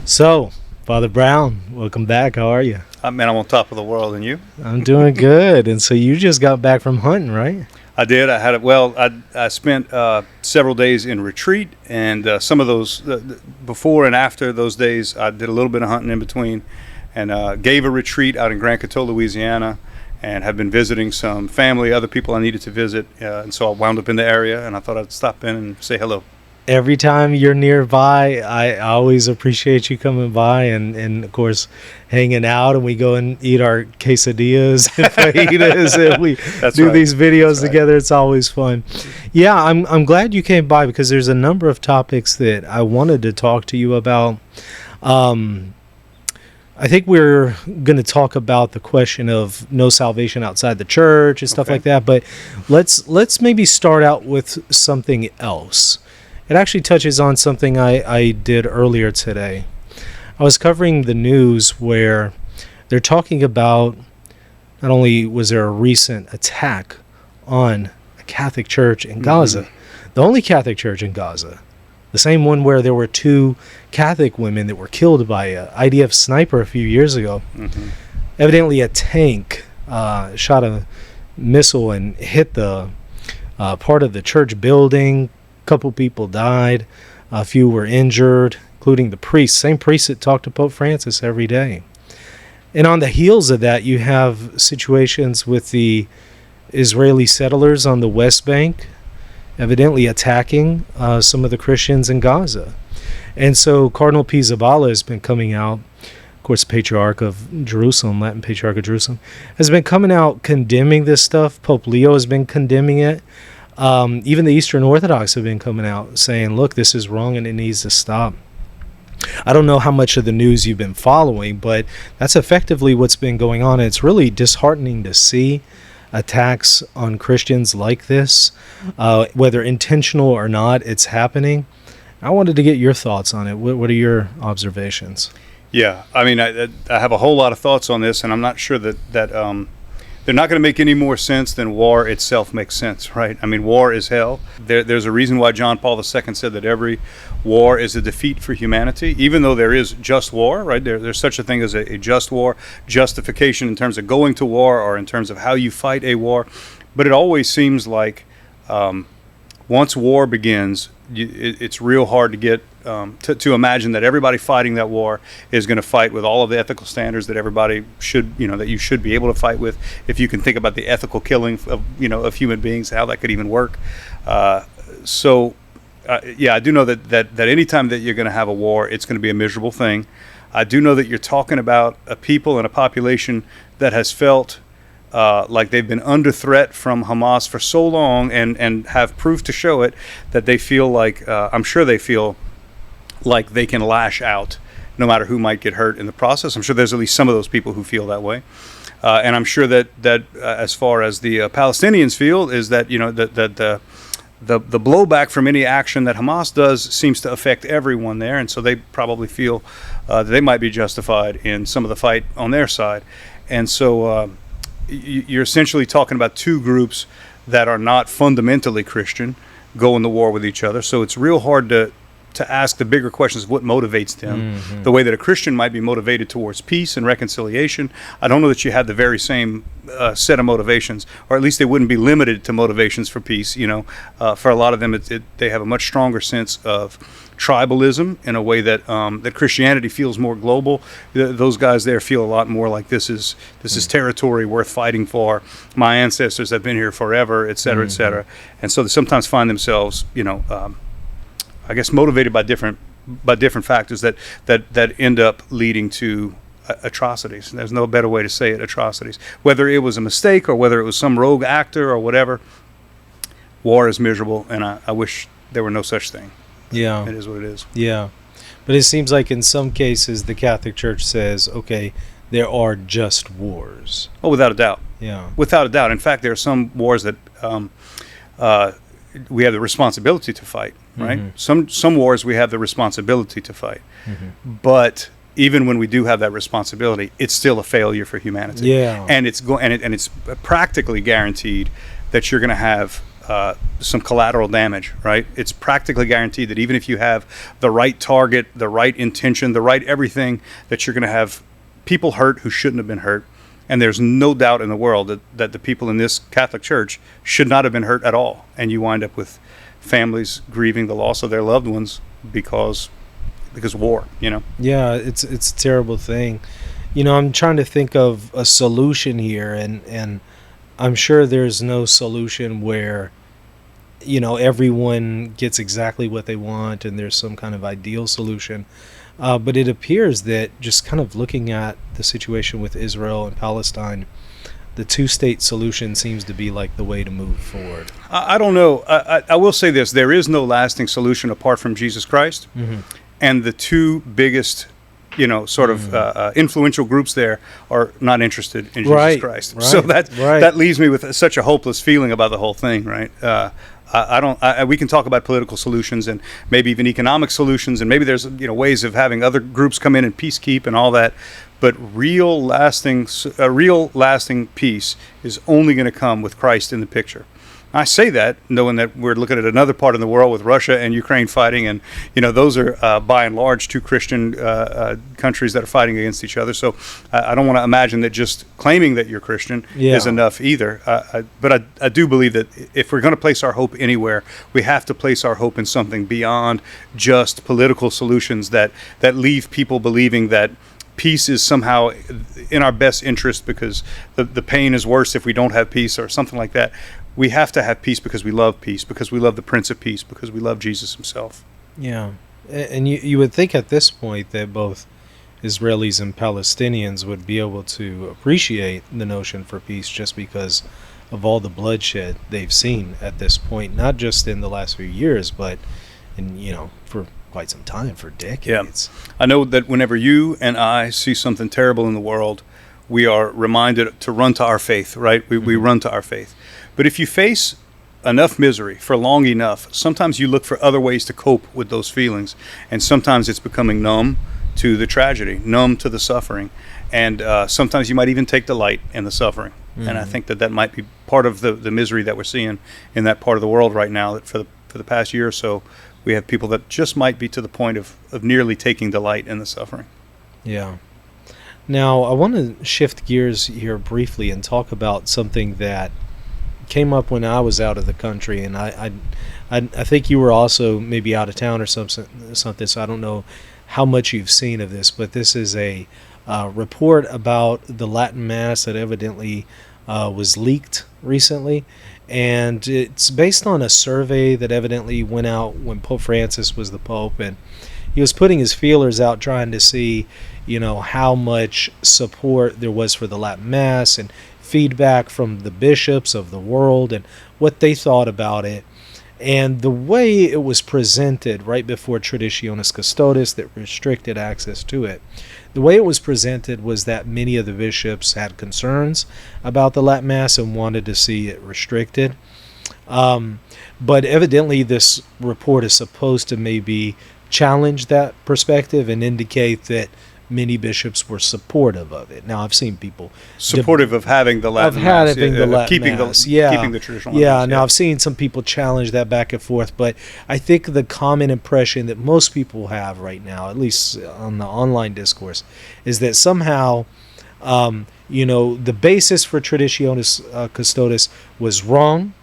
So, Father Brown, welcome back. How are you? I'm on top of the world, and you? I'm doing good. And so you just got back from hunting, right? I did. I had it. Well, I spent several days in retreat, and some of those before and after those days, I did a little bit of hunting in between, and gave a retreat out in Grand Coteau, Louisiana, and have been visiting some family, other people I needed to visit, and so I wound up in the area, and I thought I'd stop in and say hello. Every time you're nearby, I always appreciate you coming by and of course, hanging out, and we go and eat our quesadillas and fajitas, and we these videos together. It's always fun. Yeah, I'm glad you came by because there's a number of topics that I wanted to talk to you about. I think we're going to talk about the question of no salvation outside the church and stuff like that, but let's maybe start out with something else. It actually touches on something I did earlier today. I was covering the news where they're talking about not only was there a recent attack on a Catholic church in Gaza, the only Catholic church in Gaza, the same one where there were two Catholic women that were killed by an IDF sniper a few years ago. Evidently a tank shot a missile and hit the part of the church building. Couple people died, a few were injured, including the priest, same priest that talked to Pope Francis every day. And on the heels of that, you have situations with the Israeli settlers on the West Bank, evidently attacking some of the Christians in Gaza. And so Cardinal Pizzaballa has been coming out, of course, Patriarch of Jerusalem, Latin Patriarch of Jerusalem, has been coming out condemning this stuff. Pope Leo has been condemning it. Even the Eastern Orthodox have been coming out saying, look, this is wrong and it needs to stop. I don't know how much of the news you've been following, but that's effectively what's been going on. And it's really disheartening to see attacks on Christians like this, whether intentional or not, it's happening. I wanted to get your thoughts on it. What are your observations? Yeah, I mean, I have a whole lot of thoughts on this, and I'm not sure that they're not going to make any more sense than war itself makes sense, right? I mean, war is hell. There's a reason why John Paul II said that every war is a defeat for humanity, even though there is just war, right? There's such a thing as a just war, justification in terms of going to war or in terms of how you fight a war. But it always seems like once war begins, it's real hard to get to imagine that everybody fighting that war is going to fight with all of the ethical standards that everybody should, that you should be able to fight with. If you can think about the ethical killing of human beings, how that could even work. I do know that any time that you're going to have a war, it's going to be a miserable thing. I do know that you're talking about a people and a population that has felt like they've been under threat from Hamas for so long and have proof to show it, that they feel like, I'm sure they feel like they can lash out no matter who might get hurt in the process. I'm sure there's at least some of those people who feel that way. And I'm sure that as far as the Palestinians feel, is that, the blowback from any action that Hamas does seems to affect everyone there. And so they probably feel that they might be justified in some of the fight on their side. And so you're essentially talking about two groups that are not fundamentally Christian going to war with each other. So it's real hard to ask the bigger questions of what motivates them, the way that a Christian might be motivated towards peace and reconciliation. I don't know that you had the very same set of motivations, or at least they wouldn't be limited to motivations for peace. For a lot of them, they have a much stronger sense of tribalism in a way that that Christianity feels more global. Those guys there feel a lot more like this is territory worth fighting for. My ancestors have been here forever, et cetera, et cetera. And so they sometimes find themselves, I guess, motivated by different factors that end up leading to atrocities. There's no better way to say it, atrocities. Whether it was a mistake or whether it was some rogue actor or whatever, war is miserable, and I wish there were no such thing. Yeah. It is what it is. Yeah. But it seems like in some cases the Catholic Church says, okay, there are just wars. Oh, without a doubt. Yeah. Without a doubt. In fact, there are some wars that we have the responsibility to fight, right? Some wars we have the responsibility to fight. But even when we do have that responsibility, it's still a failure for humanity. Yeah. And it's practically guaranteed that you're going to have some collateral damage, right? It's practically guaranteed that even if you have the right target, the right intention, the right everything, that you're going to have people hurt who shouldn't have been hurt. And there's no doubt in the world that the people in this Catholic Church should not have been hurt at all. And you wind up with families grieving the loss of their loved ones because of war, you know? Yeah, it's a terrible thing. You know, I'm trying to think of a solution here, and I'm sure there's no solution where, you know, everyone gets exactly what they want and there's some kind of ideal solution. But it appears that just kind of looking at the situation with Israel and Palestine, the two-state solution seems to be like the way to move forward. I don't know. I will say this. There is no lasting solution apart from Jesus Christ. Mm-hmm. And the two biggest, you know, sort of influential groups there are not interested in Jesus Christ. Right, so that leaves me with such a hopeless feeling about the whole thing, right? We can talk about political solutions and maybe even economic solutions, and maybe there's, you know, ways of having other groups come in and peacekeep and all that. But real lasting peace is only going to come with Christ in the picture. I say that knowing that we're looking at another part of the world with Russia and Ukraine fighting, and you know those are by and large two Christian countries that are fighting against each other. So I don't want to imagine that just claiming that you're Christian is enough either. But I do believe that if we're going to place our hope anywhere, we have to place our hope in something beyond just political solutions that leave people believing that peace is somehow in our best interest because the pain is worse if we don't have peace or something like that. We have to have peace because we love peace, because we love the Prince of Peace, because we love Jesus himself. Yeah. And you would think at this point that both Israelis and Palestinians would be able to appreciate the notion for peace just because of all the bloodshed they've seen at this point, not just in the last few years, but for quite some time, for decades. Yeah. I know that whenever you and I see something terrible in the world, we are reminded to run to our faith, right? We run to our faith. But if you face enough misery for long enough, sometimes you look for other ways to cope with those feelings. And sometimes it's becoming numb to the tragedy, numb to the suffering. And sometimes you might even take delight in the suffering. Mm-hmm. And I think that might be part of the misery that we're seeing in that part of the world right now. That for the past year or so, we have people that just might be to the point of nearly taking delight in the suffering. Yeah. Now, I want to shift gears here briefly and talk about something that came up when I was out of the country, and I think you were also maybe out of town or something, so I don't know how much you've seen of this, but this is a report about the Latin Mass that evidently was leaked recently, and it's based on a survey that evidently went out when Pope Francis was the Pope, and he was putting his feelers out trying to see, how much support there was for the Latin Mass and feedback from the bishops of the world and what they thought about it. And the way it was presented right before Traditionis Custodes that restricted access to it, the way it was presented was that many of the bishops had concerns about the Latin Mass and wanted to see it restricted. But evidently this report is supposed to maybe challenge that perspective and indicate that many bishops were supportive of it. Now, I've seen people supportive of having the Latin Mass, keeping the traditional. Yeah. Now, I've seen some people challenge that back and forth, but I think the common impression that most people have right now, at least on the online discourse, is that somehow, the basis for Traditionis Custodes was wrong.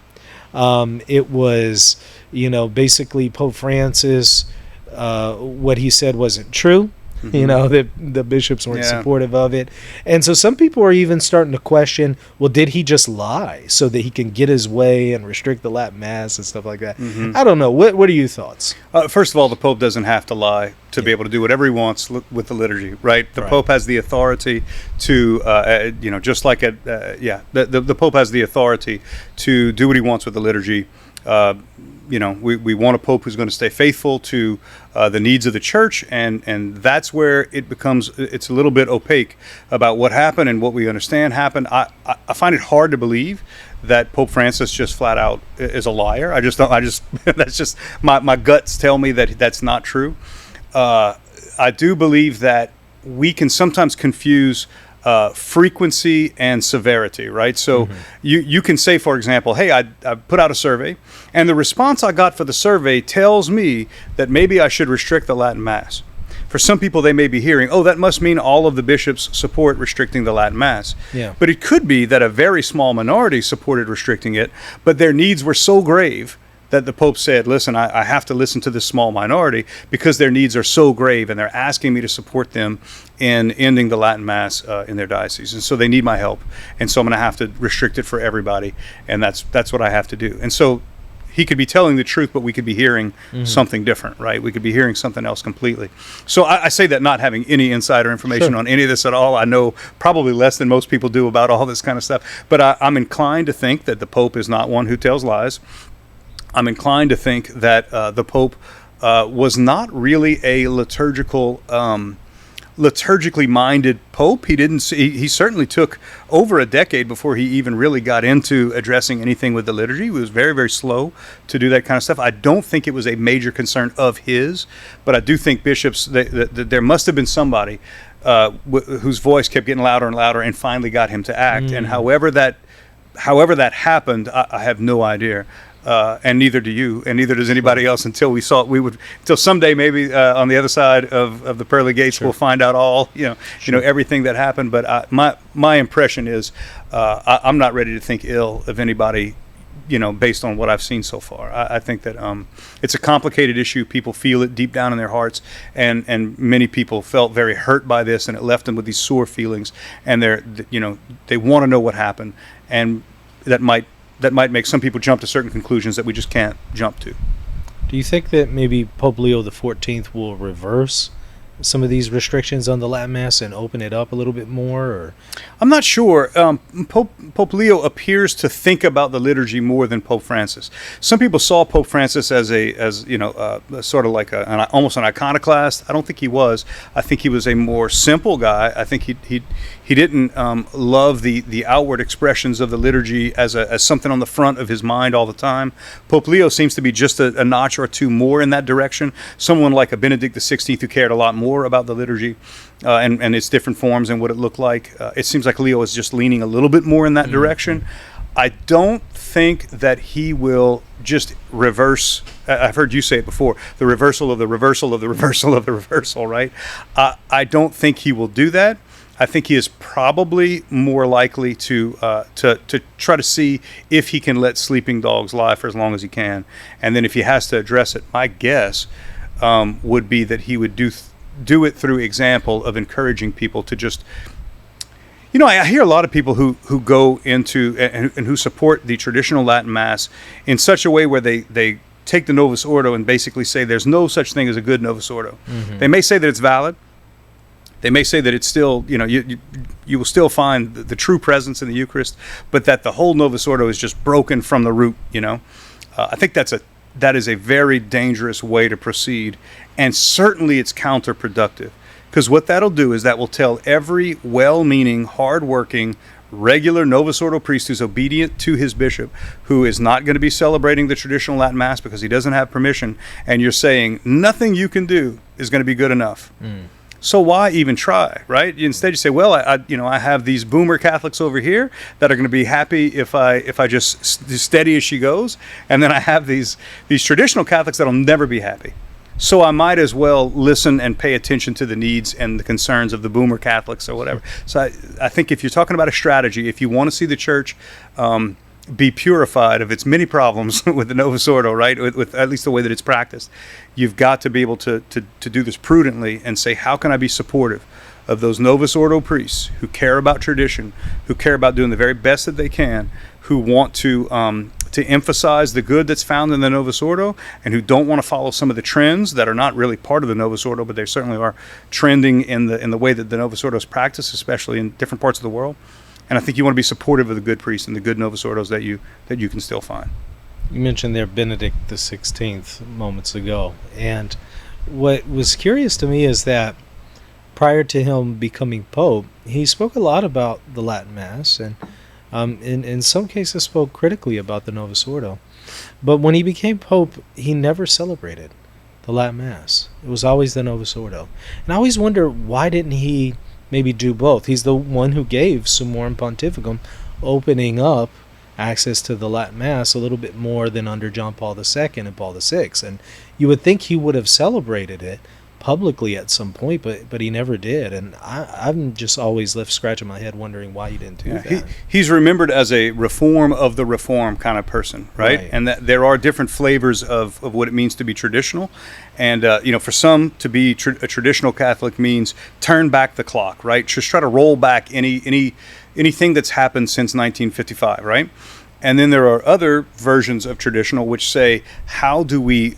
It was, basically Pope Francis, what he said wasn't true. Mm-hmm. That the bishops weren't supportive of it. And so some people are even starting to question, well, did he just lie so that he can get his way and restrict the Latin Mass and stuff like that? Mm-hmm. I don't know. What are your thoughts? First of all, the Pope doesn't have to lie to be able to do whatever he wants with the liturgy, right? The Pope has the authority to, just like the Pope has the authority to do what he wants with the liturgy. We want a pope who's going to stay faithful to the needs of the church, and that's where it's a little bit opaque about what happened and what we understand happened. I find it hard to believe that Pope Francis just flat out is a liar. That's just my guts tell me that that's not true. I do believe that we can sometimes confuse frequency and severity, right? So you can say, for example, hey, I put out a survey, and the response I got for the survey tells me that maybe I should restrict the Latin Mass. For some people, they may be hearing, oh, that must mean all of the bishops support restricting the Latin Mass. Yeah. But it could be that a very small minority supported restricting it, but their needs were so grave that the Pope said, listen, I have to listen to this small minority because their needs are so grave and they're asking me to support them in ending the Latin Mass in their diocese. And so they need my help. And so I'm going to have to restrict it for everybody. And that's what I have to do. And so he could be telling the truth, but we could be hearing something different, right? We could be hearing something else completely. So I say that not having any insider information on any of this at all. I know probably less than most people do about all this kind of stuff. But I'm inclined to think that the Pope is not one who tells lies. I'm inclined to think that the Pope was not really a liturgically minded Pope. He certainly took over a decade before he even really got into addressing anything with the liturgy. He was very, very slow to do that kind of stuff. I don't think it was a major concern of his, but I do think bishops, there must have been somebody whose voice kept getting louder and louder and finally got him to act. And however that happened, I have no idea. And neither do you, and neither does anybody else until until someday maybe on the other side of the pearly gates we'll find out all everything that happened. But my impression is I'm not ready to think ill of anybody, based on what I've seen so far. I think that it's a complicated issue. People feel it deep down in their hearts, and many people felt very hurt by this, and it left them with these sore feelings, and they want to know what happened, and that might make some people jump to certain conclusions that we just can't jump to. Do you think that maybe Pope Leo XIV will reverse some of these restrictions on the Latin Mass and open it up a little bit more? Or I'm not sure. Pope Leo appears to think about the liturgy more than Pope Francis. Some people saw Pope Francis as sort of like almost an iconoclast. I don't think he was. I think he was a more simple guy. I think he didn't love the outward expressions of the liturgy as something on the front of his mind all the time. Pope Leo seems to be just a notch or two more in that direction. Someone like a Benedict XVI who cared a lot more about the liturgy and its different forms and what it looked like. It seems like Leo is just leaning a little bit more in that direction. I don't think that he will just reverse. I've heard you say it before, the reversal of the reversal of the reversal of the reversal, right? I don't think he will do that. I think he is probably more likely to try to see if he can let sleeping dogs lie for as long as he can. And then if he has to address it, my guess would be that he would do it through example of encouraging people to just, I hear a lot of people who go into and who support the traditional Latin Mass in such a way where they take the Novus Ordo and basically say there's no such thing as a good Novus Ordo. They may say that it's valid. They may say that it's still, you will still find the true presence in the Eucharist, but that the whole Novus Ordo is just broken from the root, I think that is a very dangerous way to proceed, and certainly it's counterproductive, because what that'll do is that will tell every well-meaning, hard-working, regular Novus Ordo priest who's obedient to his bishop, who is not going to be celebrating the traditional Latin Mass because he doesn't have permission, and you're saying nothing you can do is going to be good enough. So why even try, right? Instead, you say, well, I have these boomer Catholics over here that are going to be happy if I just steady as she goes, and then I have these traditional Catholics that'll never be happy. So I might as well listen and pay attention to the needs and the concerns of the boomer Catholics or whatever. So I think if you're talking about a strategy, if you want to see the church be purified of its many problems with the Novus Ordo, right, with at least the way that it's practiced, you've got to be able to do this prudently and say, how can I be supportive of those Novus Ordo priests who care about tradition, who care about doing the very best that they can, who want to emphasize the good that's found in the Novus Ordo, and who don't want to follow some of the trends that are not really part of the Novus Ordo, but they certainly are trending in the way that the Novus Ordo is practiced, especially in different parts of the world. And I think you want to be supportive of the good priests and the good Novus Ordos that you can still find. You mentioned there Benedict XVI moments ago, and what was curious to me is that prior to him becoming Pope, he spoke a lot about the Latin Mass, and in some cases spoke critically about the Novus Ordo. But when he became Pope, he never celebrated the Latin Mass. It was always the Novus Ordo. And I always wonder, why didn't he maybe do both. He's the one who gave Summorum Pontificum, opening up access to the Latin Mass a little bit more than under John Paul II and Paul VI. And you would think he would have celebrated it publicly at some point, but he never did. And I'm just always left scratching my head wondering why he didn't do that. He's remembered as a reform of the reform kind of person, right? And that there are different flavors of what it means to be traditional. And, for some, to be a traditional Catholic means turn back the clock, right? Just try to roll back anything that's happened since 1955, right? And then there are other versions of traditional which say, how do we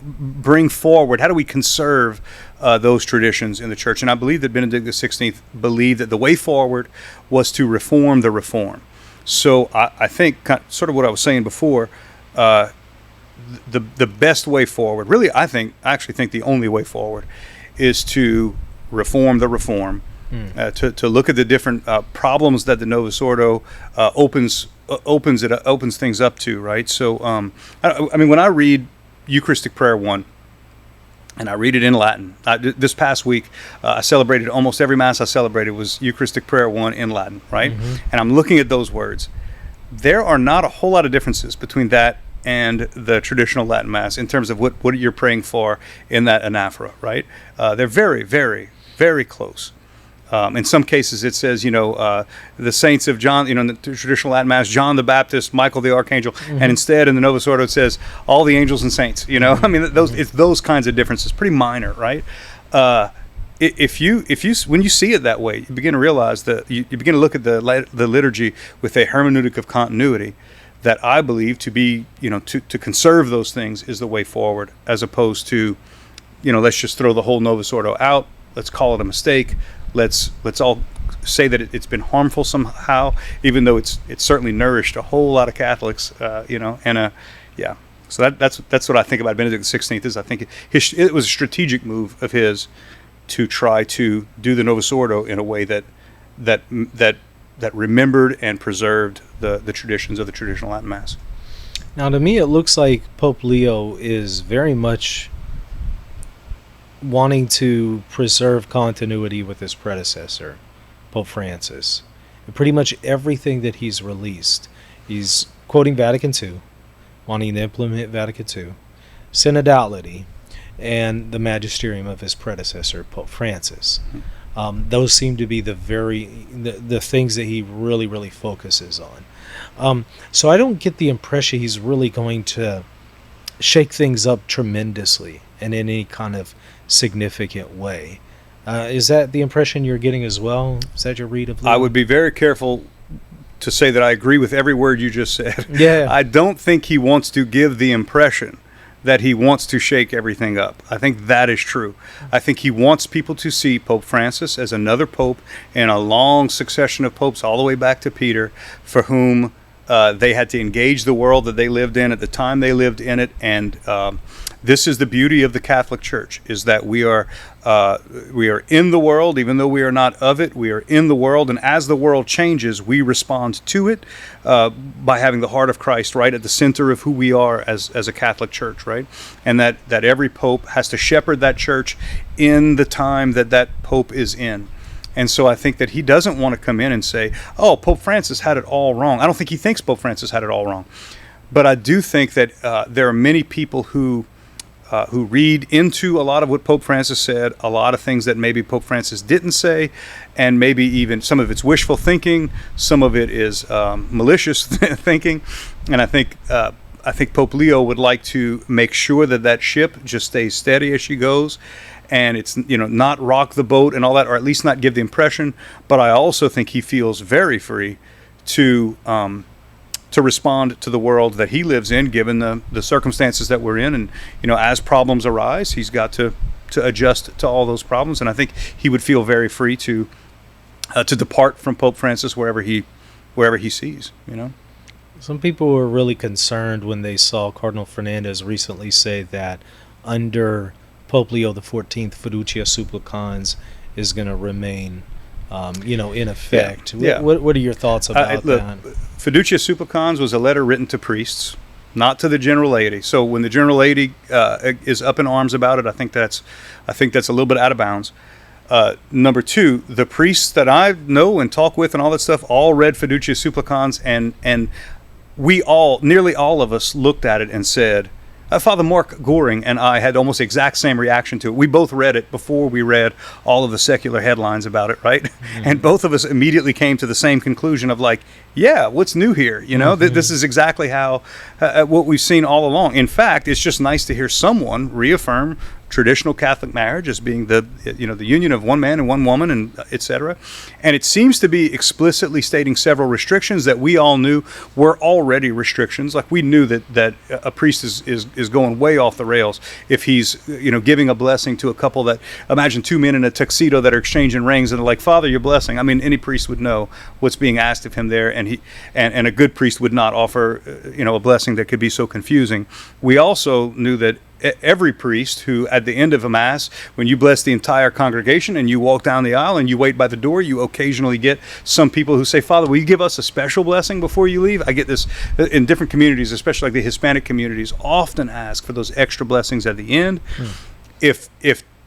bring forward, how do we conserve those traditions in the church? And I believe that Benedict XVI believed that the way forward was to reform the reform. So I think, sort of what I was saying before, the best way forward, really, I actually think the only way forward is to reform the reform. To look at the different problems that the Novus Ordo opens things up to, right? So, I mean, when I read Eucharistic Prayer 1, and I read it in Latin, this past week, I celebrated almost every Mass I celebrated was Eucharistic Prayer 1 in Latin, right? And I'm looking at those words. There are not a whole lot of differences between that and the traditional Latin Mass in terms of what you're praying for in that anaphora, right? They're very, very, very close. In some cases, it says, the saints of John, in the traditional Latin Mass, John the Baptist, Michael the Archangel, and instead in the Novus Ordo it says all the angels and saints. I mean, it's those kinds of differences, pretty minor, right? If you when you see it that way, you begin to realize that you begin to look at the liturgy with a hermeneutic of continuity. That I believe to be, to conserve those things is the way forward, as opposed to, let's just throw the whole Novus Ordo out. Let's call it a mistake. Let's all say that it's been harmful somehow, even though it's certainly nourished a whole lot of Catholics, and yeah. So that's what I think about Benedict XVI. Is I think it was a strategic move of his to try to do the Novus Ordo in a way that remembered and preserved the traditions of the traditional Latin Mass. Now, to me, it looks like Pope Leo is very much wanting to preserve continuity with his predecessor, Pope Francis. And pretty much everything that he's released, he's quoting Vatican II, wanting to implement Vatican II, synodality, and the magisterium of his predecessor, Pope Francis. Those seem to be the things that he really, really focuses on. So I don't get the impression he's really going to shake things up tremendously in any kind of significant way. Is that the impression you're getting as well? Is that your read of Leo? I would be very careful to say that I agree with every word you just said. Yeah. I don't think he wants to give the impression that he wants to shake everything up. I think that is true. I think he wants people to see Pope Francis as another pope in a long succession of popes all the way back to Peter, for whom they had to engage the world that they lived in at the time they lived in it. And this is the beauty of the Catholic Church, is that we are in the world, even though we are not of it. We are in the world, and as the world changes, we respond to it by having the heart of Christ right at the center of who we are as a Catholic Church, right? And that every pope has to shepherd that church in the time that pope is in. And so I think that he doesn't want to come in and say, oh, Pope Francis had it all wrong. I don't think he thinks Pope Francis had it all wrong. But I do think that there are many people who read into a lot of what Pope Francis said, a lot of things that maybe Pope Francis didn't say, and maybe even some of it's wishful thinking, some of it is malicious thinking. And I think Pope Leo would like to make sure that ship just stays steady as she goes, and it's not rock the boat and all that, or at least not give the impression. But I also think he feels very free to respond to the world that he lives in, given the circumstances that we're in. And as problems arise, he's got to adjust to all those problems. And I think he would feel very free to depart from Pope Francis wherever he sees. Some people were really concerned when they saw Cardinal Fernandez recently say that under Pope Leo XIV, Fiducia Supplicans is going to remain, in effect. Yeah. What are your thoughts about that? Fiducia Supplicans was a letter written to priests, not to the general laity. So when the general laity is up in arms about it, I think that's a little bit out of bounds. Number two, the priests that I know and talk with and all that stuff all read Fiducia Supplicans, and nearly all of us looked at it and said, Father Mark Goring and I had almost the exact same reaction to it. We both read it before we read all of the secular headlines about it, right? Mm-hmm. And both of us immediately came to the same conclusion of like, yeah, what's new here? You know, mm-hmm. This is exactly how what we've seen all along. In fact, it's just nice to hear someone reaffirm traditional Catholic marriage as being the union of one man and one woman, and etc. And it seems to be explicitly stating several restrictions that we all knew were already restrictions. Like we knew that a priest is going way off the rails if he's giving a blessing to a couple that, imagine two men in a tuxedo that are exchanging rings and they're like, Father, your blessing. I mean, any priest would know what's being asked of him there, and a good priest would not offer a blessing that could be so confusing. We also knew that every priest who, at the end of a mass, when you bless the entire congregation and you walk down the aisle and you wait by the door, you occasionally get some people who say, Father, will you give us a special blessing before you leave? I get this in different communities, especially like the Hispanic communities, often ask for those extra blessings at the end. If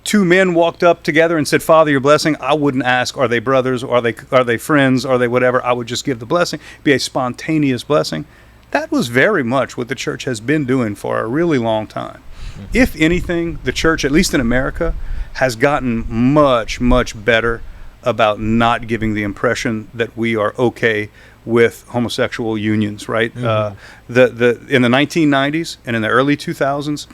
two men walked up together and said, Father, your blessing, I wouldn't ask, are they brothers, or are they friends, are they whatever? I would just give the blessing, be a spontaneous blessing. That was very much what the church has been doing for a really long time. If anything, the church, at least in America, has gotten much, much better about not giving the impression that we are okay with homosexual unions, right? Mm-hmm. In the 1990s and in the early 2000s,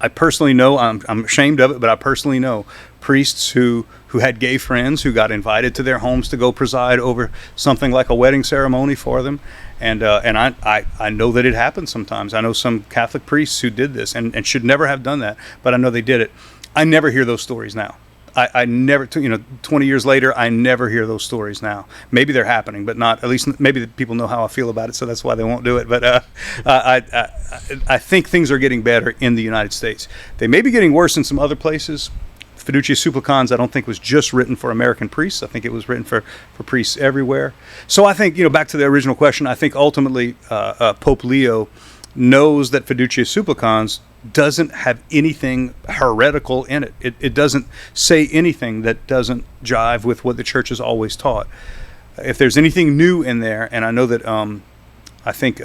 I personally know, I'm ashamed of it, but I personally know priests who had gay friends who got invited to their homes to go preside over something like a wedding ceremony for them. And I know that it happens sometimes. I know some Catholic priests who did this and should never have done that, but I know they did it. I never hear those stories now. I never, 20 years later, I never hear those stories now. Maybe they're happening, but not, at least maybe the people know how I feel about it, so that's why they won't do it. But I think things are getting better in the United States. They may be getting worse in some other places. Fiducia Supplicans, I don't think was just written for American priests. I think it was written for priests everywhere. So I think, back to the original question, I think ultimately Pope Leo knows that Fiducia Supplicans doesn't have anything heretical in it. It doesn't say anything that doesn't jive with what the church has always taught. If there's anything new in there, and I know that I think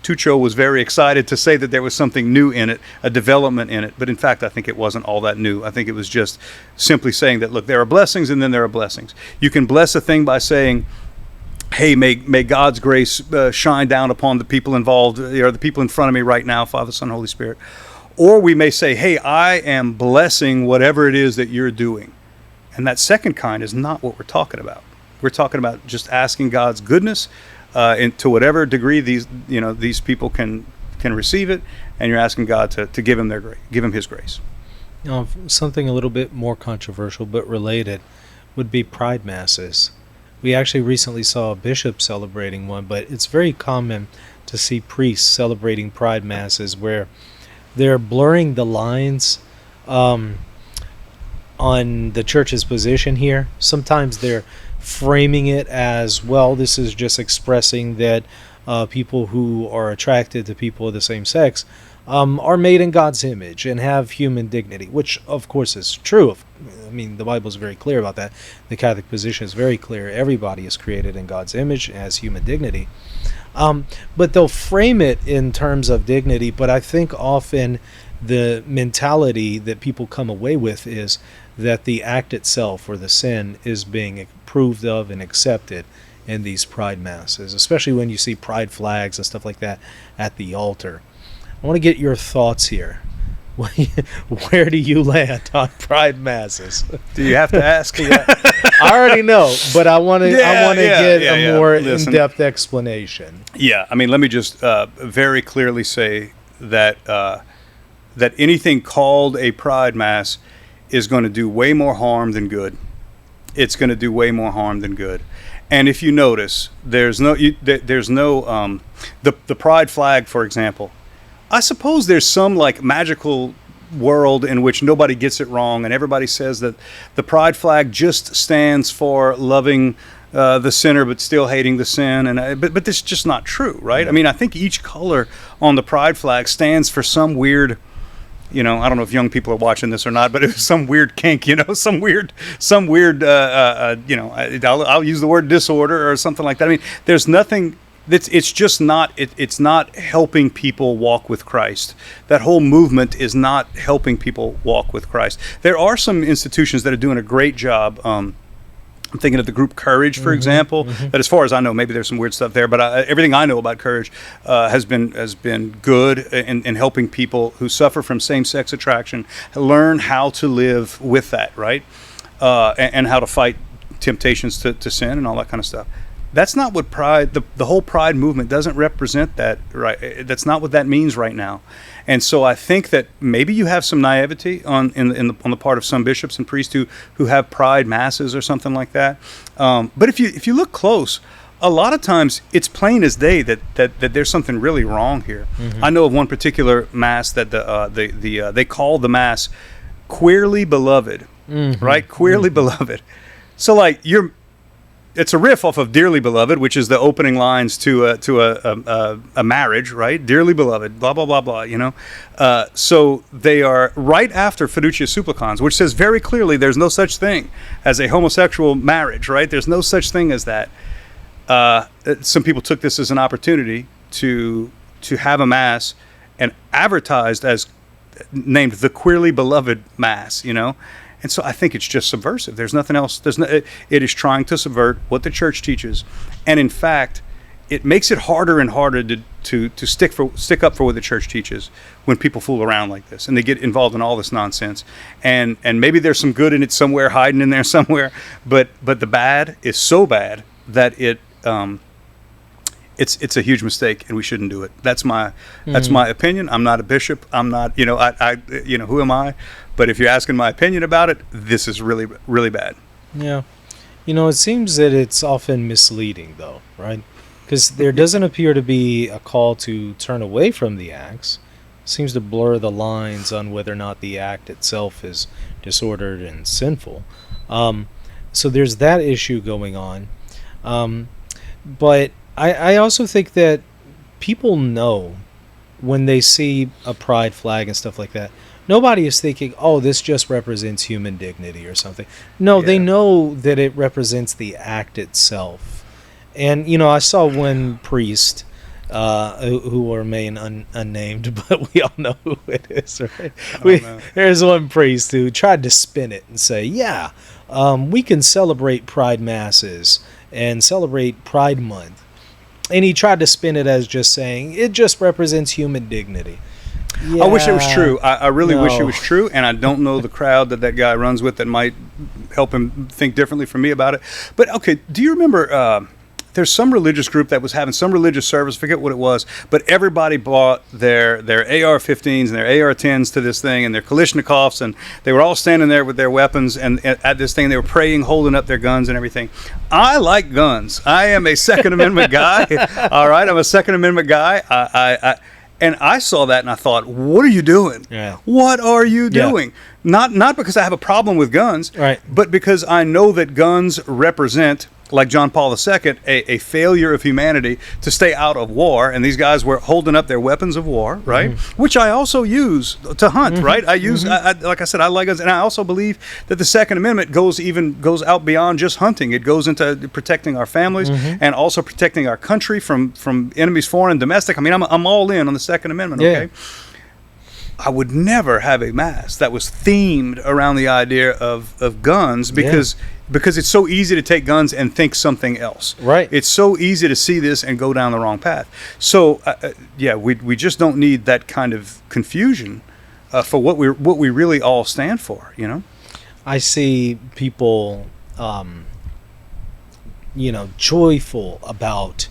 Tuccio was very excited to say that there was something new in it, a development in it, but in fact I think it wasn't all that new. I think it was just simply saying that, look, there are blessings and then there are blessings. You can bless a thing by saying, hey, may God's grace shine down upon the people involved, or the people in front of me right now, Father, Son, Holy Spirit. Or we may say, hey, I am blessing whatever it is that you're doing. And that second kind is not what we're talking about. We're talking about just asking God's goodness and to whatever degree these people can receive it, and you're asking God to give him give him his grace. Something a little bit more controversial but related would be pride masses. We actually recently saw a bishop celebrating one, but it's very common to see priests celebrating pride masses where they're blurring the lines on the church's position here. Sometimes they're framing it as, well, this is just expressing that people who are attracted to people of the same sex are made in God's image and have human dignity, which of course is true. I mean, the Bible is very clear about that. The Catholic position is very clear. Everybody is created in God's image and has human dignity. But they'll frame it in terms of dignity, but I think often the mentality that people come away with is that the act itself, or the sin, is being approved of and accepted in these pride masses, especially when you see pride flags and stuff like that at the altar. I want to get your thoughts here. Where do you land on pride masses? Do you have to ask? I already know, but I want to get a more in-depth explanation. Yeah, I mean, let me just very clearly say that that anything called a pride mass is going to do way more harm than good. It's going to do way more harm than good. And if you notice, there's no the pride flag, for example. I suppose there's some like magical world in which nobody gets it wrong, and everybody says that the pride flag just stands for loving the sinner but still hating the sin, and but this is just not true, right? I mean, I think each color on the pride flag stands for some weird I don't know if young people are watching this or not, but it was some weird kink, some weird, I'll use the word disorder or something like that. I mean, there's nothing. It's just not. It's not helping people walk with Christ. That whole movement is not helping people walk with Christ. There are some institutions that are doing a great job. I'm thinking of the group Courage, for example. That, as far as I know, maybe there's some weird stuff there, but everything I know about Courage has been good in helping people who suffer from same-sex attraction learn how to live with that, right? And how to fight temptations to sin and all that kind of stuff. That's not what pride, the whole pride movement doesn't represent that, right? That's not what that means right now. And so I think that maybe you have some naivety on the part of some bishops and priests who have pride masses or something like that. But if you look close, a lot of times it's plain as day that there's something really wrong here. I know of one particular mass that they call the mass Queerly Beloved, right? Queerly Beloved. So it's a riff off of Dearly Beloved, which is the opening lines to a marriage, right? Dearly Beloved, blah, blah, blah, blah, So they are right after Fiducia Supplicans, which says very clearly there's no such thing as a homosexual marriage, right? There's no such thing as that. Some people took this as an opportunity to have a mass and advertised as named the Queerly Beloved Mass, And so I think it's just subversive. There's nothing else. It is trying to subvert what the church teaches, and in fact, it makes it harder and harder to stick up for what the church teaches when people fool around like this and they get involved in all this nonsense. And maybe there's some good in it somewhere, hiding in there somewhere, but the bad is so bad that it's a huge mistake, and we shouldn't do it. That's my opinion. I'm not a bishop. I'm not, who am I? But if you're asking my opinion about it, this is really, really bad. Yeah. It seems that it's often misleading, though, right? Because there doesn't appear to be a call to turn away from the acts. It seems to blur the lines on whether or not the act itself is disordered and sinful. So there's that issue going on. But I also think that people know when they see a pride flag and stuff like that. Nobody is thinking, oh, this just represents human dignity or something. No, They know that it represents the act itself. And, I saw one priest who will remain unnamed, but we all know who it is, right? There's one priest who tried to spin it and say, we can celebrate pride masses and celebrate Pride Month. And he tried to spin it as just saying, it just represents human dignity. Yeah, I wish it was true. I really wish it was true, and I don't know the crowd that guy runs with that might help him think differently from me about it. But, okay, do you remember there's some religious group that was having some religious service, forget what it was, but everybody bought their AR-15s and their AR-10s to this thing and their Kalashnikovs, and they were all standing there with their weapons and at this thing. They were praying, holding up their guns and everything. I like guns. I am a Second Amendment guy. All right, I'm a Second Amendment guy. And I saw that and I thought, what are you doing? Yeah. What are you doing? Not because I have a problem with guns, right, but because I know that guns represent, like John Paul II, a failure of humanity to stay out of war. And these guys were holding up their weapons of war, right? Which I also use to hunt, right? I use, like I said, I like guns. And I also believe that the Second Amendment goes out beyond just hunting. It goes into protecting our families and also protecting our country from enemies, foreign and domestic. I mean, I'm all in on the Second Amendment, okay? I would never have a mass that was themed around the idea of guns because it's so easy to take guns and think something else. Right. It's so easy to see this and go down the wrong path. So, we just don't need that kind of confusion for what we really all stand for, I see people, joyful about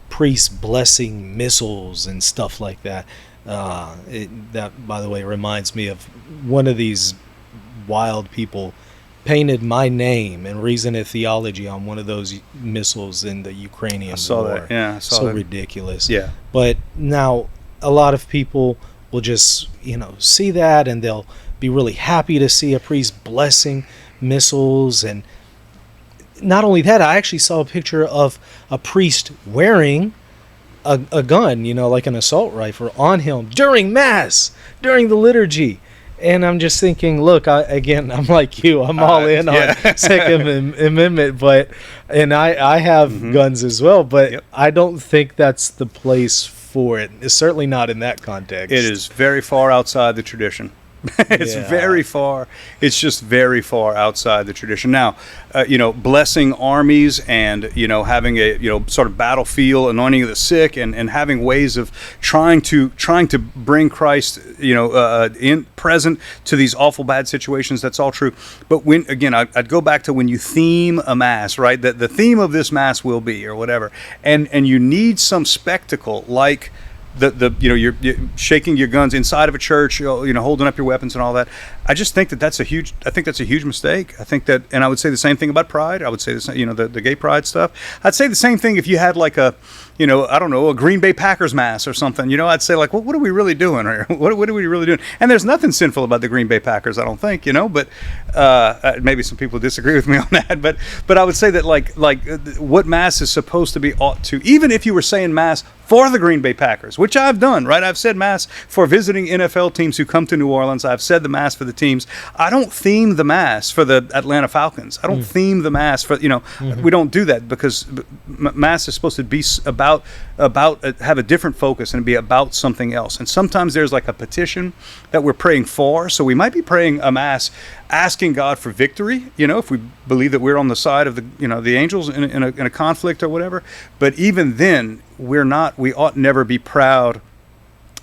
priests blessing missiles and stuff like that. That, by the way, reminds me of one of these wild people painted my name and Reason and Theology on one of those missiles in the Ukrainian war. I saw that. Yeah, I saw that. So ridiculous. Yeah. But now a lot of people will just, see that and they'll be really happy to see a priest blessing missiles. And not only that, I actually saw a picture of a priest wearing a gun, like an assault rifle on him during Mass, during the liturgy. And I'm just thinking, look, I'm like you. I'm all in yeah. on Second Amendment, and I have guns as well, but Yep. I don't think that's the place for it. It's certainly not in that context. It is very far outside the tradition. It's Yeah. very far. It's just very far outside the tradition. Now, blessing armies and, having a, sort of battlefield, anointing of the sick, and having ways of trying to bring Christ, in present to these awful bad situations. That's all true. But I'd go back to when you theme a mass, right? That the theme of this mass will be, or whatever, and you need some spectacle like you're shaking your guns inside of a church, holding up your weapons and all that. I just think that's a huge mistake. I think that, and I would say the same thing about pride. I would say the same, the gay pride stuff. I'd say the same thing if you had like a, I don't know, a Green Bay Packers mass or something. I'd say like, what are we really doing here? What are we really doing? And there's nothing sinful about the Green Bay Packers, I don't think, but maybe some people disagree with me on that. But I would say that like what mass is supposed to be ought to, even if you were saying mass for the Green Bay Packers, which I've done, right? I've said mass for visiting NFL teams who come to New Orleans. I've said the mass for the teams. I don't theme the mass for the Atlanta Falcons. I don't theme the mass for, we don't do that, because mass is supposed to be about have a different focus and be about something else. And sometimes there's like a petition that we're praying for. So we might be praying a mass asking God for victory, if we believe that we're on the side of the angels in a conflict or whatever. But even then, we ought never be proud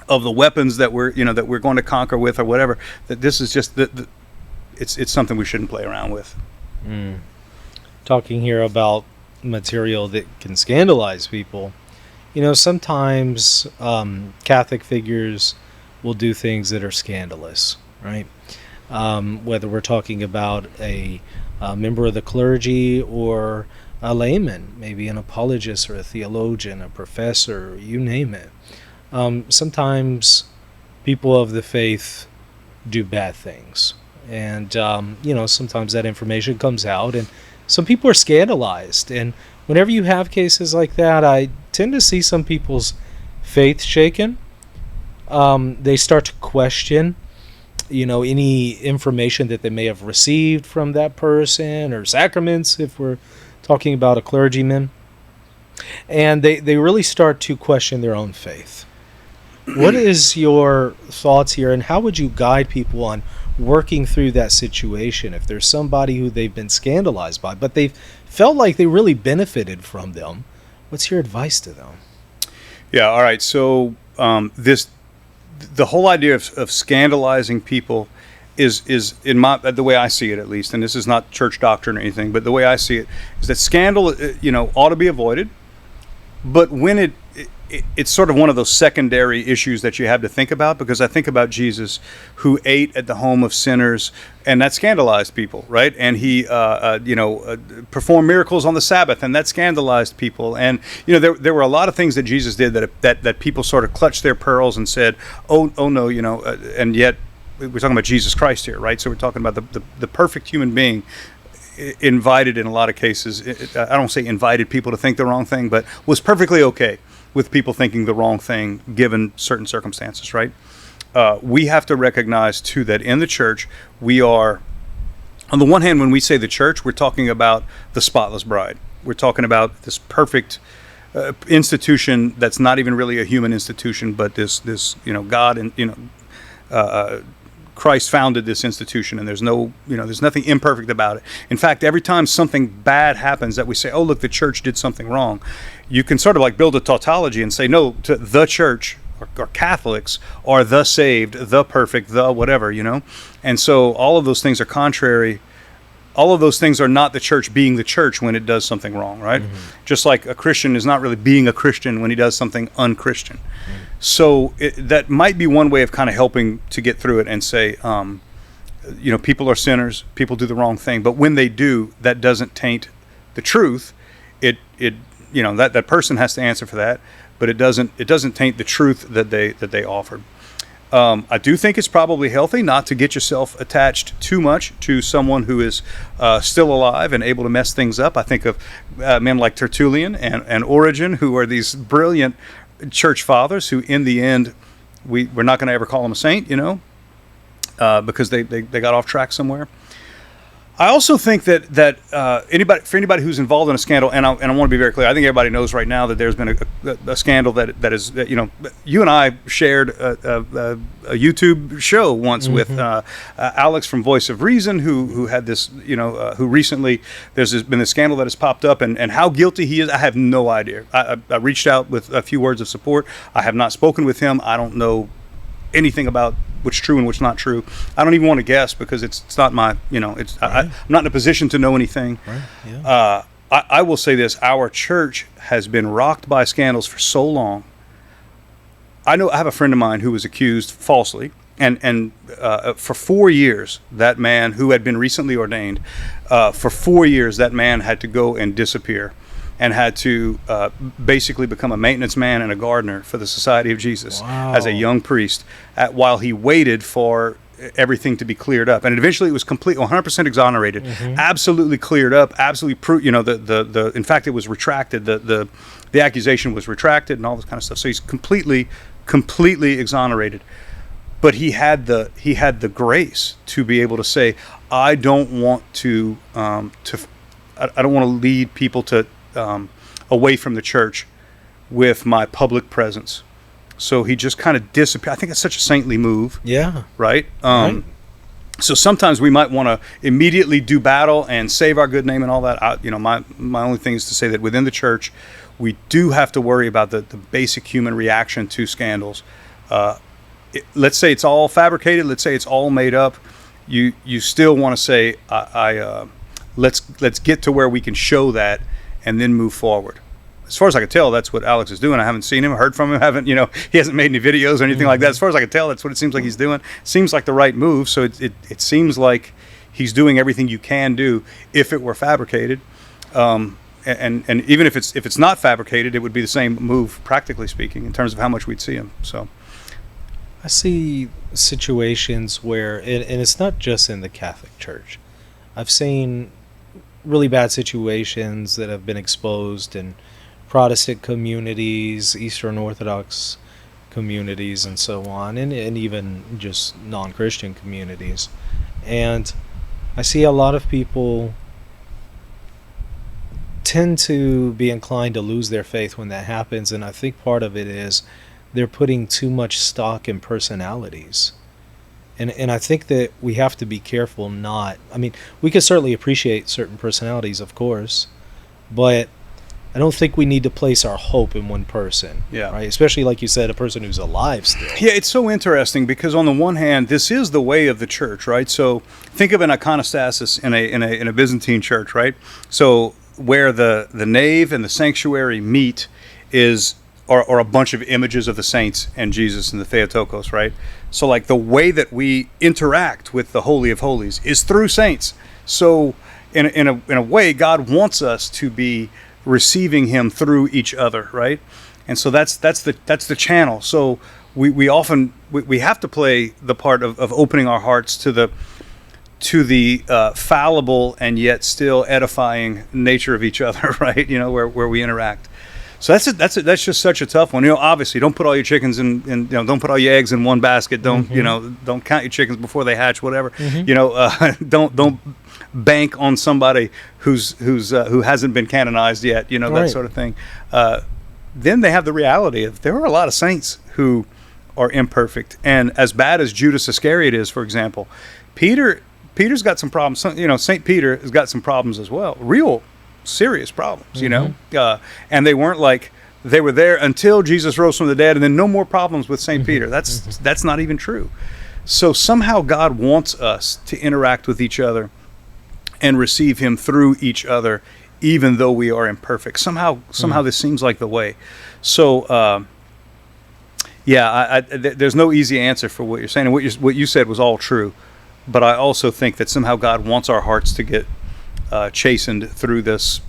of the weapons that we're going to conquer with or whatever. That this is just it's something we shouldn't play around with. Talking here about material that can scandalize people. Sometimes Catholic figures will do things that are scandalous, right? Whether we're talking about a member of the clergy or a layman, maybe an apologist or a theologian, a professor, you name it. Sometimes people of the faith do bad things. And, sometimes that information comes out and some people are scandalized. And whenever you have cases like that, I tend to see some people's faith shaken. They start to question, any information that they may have received from that person, or sacraments if we're talking about a clergyman. And they really start to question their own faith. What is your thoughts here, and how would you guide people on working through that situation if there's somebody who they've been scandalized by, but they've felt like they really benefited from them? What's your advice to them? Yeah, all right. So the whole idea of scandalizing people is in the way I see it, at least, and this is not church doctrine or anything, but the way I see it is that scandal, ought to be avoided. But when it's sort of one of those secondary issues that you have to think about, because I think about Jesus, who ate at the home of sinners, and that scandalized people, right? And he, performed miracles on the Sabbath, and that scandalized people. And there were a lot of things that Jesus did that people sort of clutched their pearls and said, "Oh no," and yet we're talking about Jesus Christ here, right? So we're talking about the perfect human being. Invited in a lot of cases, I don't say invited people to think the wrong thing, but was perfectly okay with people thinking the wrong thing given certain circumstances, right? We have to recognize too that in the church we are, on the one hand, when we say the church, we're talking about the spotless bride. We're talking about this perfect institution that's not even really a human institution, but this God and Christ founded this institution, and there's nothing imperfect about it. In fact, every time something bad happens that we say, oh, look, the church did something wrong, you can sort of like build a tautology and say, no, to the church or Catholics are the saved, the perfect, the whatever, And so all of those things are contrary. All of those things are not the church being the church when it does something wrong, right? Mm-hmm. Just like a Christian is not really being a Christian when he does something unchristian. Mm-hmm. So that might be one way of kind of helping to get through it and say, people are sinners, people do the wrong thing, but when they do, that doesn't taint the truth. That person has to answer for that, but it doesn't taint the truth that they offered. I do think it's probably healthy not to get yourself attached too much to someone who is still alive and able to mess things up. I think of men like Tertullian and Origen, who are these brilliant church fathers who, in the end, we're not going to ever call them a saint, because they got off track somewhere. I also think that anybody who's involved in a scandal, and I want to be very clear, I think everybody knows right now that there's been a scandal that is, you and I shared a YouTube show once with Alex from Voice of Reason, who had this, who recently there's been a scandal that has popped up, and how guilty he is, I have no idea. I reached out with a few words of support. I have not spoken with him. I don't know anything about what's true and what's not true. I don't even want to guess because it's not my, it's right. I'm not in a position to know anything. Right. Yeah. I will say this: our church has been rocked by scandals for so long. I have a friend of mine who was accused falsely, and for 4 years, that man who had been recently ordained, for 4 years, that man had to go and disappear, and had to basically become a maintenance man and a gardener for the Society of Jesus. Wow. As a young priest, while he waited for everything to be cleared up. And eventually it was 100% exonerated, absolutely cleared up, absolutely in fact, it was retracted. The accusation was retracted and all this kind of stuff. So he's completely exonerated. But he had the grace to be able to say, I don't want to I don't want to lead people to away from the church with my public presence. So he just kind of disappeared. I think it's such a saintly move. Yeah. Right? Right. So sometimes we might want to immediately do battle and save our good name and all that. My only thing is to say that within the church, we do have to worry about the basic human reaction to scandals. Let's say it's all fabricated. Let's say it's all made up. You still want to say, let's get to where we can show that and then move forward. As far as I can tell, that's what Alex is doing. I haven't seen him, heard from him, he hasn't made any videos or anything like that. As far as I can tell, that's what it seems like he's doing. Seems like the right move. So it seems like he's doing everything you can do if it were fabricated. And even if it's not fabricated, it would be the same move, practically speaking, in terms of how much we'd see him. So I see situations where, and it's not just in the Catholic Church. I've seen really bad situations that have been exposed in Protestant communities, Eastern Orthodox communities, and so on, and even just non-Christian communities. And I see a lot of people tend to be inclined to lose their faith when that happens, and I think part of it is they're putting too much stock in personalities. And I think that we have to be careful we can certainly appreciate certain personalities, of course, but I don't think we need to place our hope in one person. Yeah. Right? Especially, like you said, a person who's alive still. Yeah, it's so interesting because on the one hand, this is the way of the church, right? So think of an iconostasis in a Byzantine church, right? So where the nave and the sanctuary meet are a bunch of images of the saints and Jesus and the Theotokos, right? So like the way that we interact with the Holy of Holies is through saints. So in a way, God wants us to be receiving Him through each other, right? And so that's the channel. So we often have to play the part of opening our hearts to the fallible and yet still edifying nature of each other, right? Where we interact. So that's just such a tough one. Obviously, don't put all your chickens in don't put all your eggs in one basket. Don't don't count your chickens before they hatch. Whatever. Don't bank on somebody who hasn't been canonized yet. Right. That sort of thing. Then they have the reality of there are a lot of saints who are imperfect, and as bad as Judas Iscariot is, for example, Peter's got some problems. Saint Peter has got some problems as well. Real serious problems, and they weren't like they were there until Jesus rose from the dead, and then no more problems with Saint Peter. That's not even true. So somehow God wants us to interact with each other and receive Him through each other, even though we are imperfect. Somehow this seems like the way. So there's no easy answer for what you're saying, and what you said was all true. But I also think that somehow God wants our hearts to get chastened through this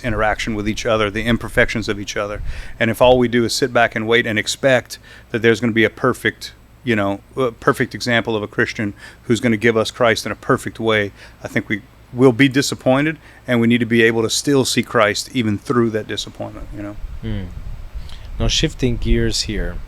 interaction with each other, the imperfections of each other. And if all we do is sit back and wait and expect that there's going to be a perfect example of a Christian who's going to give us Christ in a perfect way, I think we will be disappointed, and we need to be able to still see Christ even through that disappointment. Now, shifting gears here,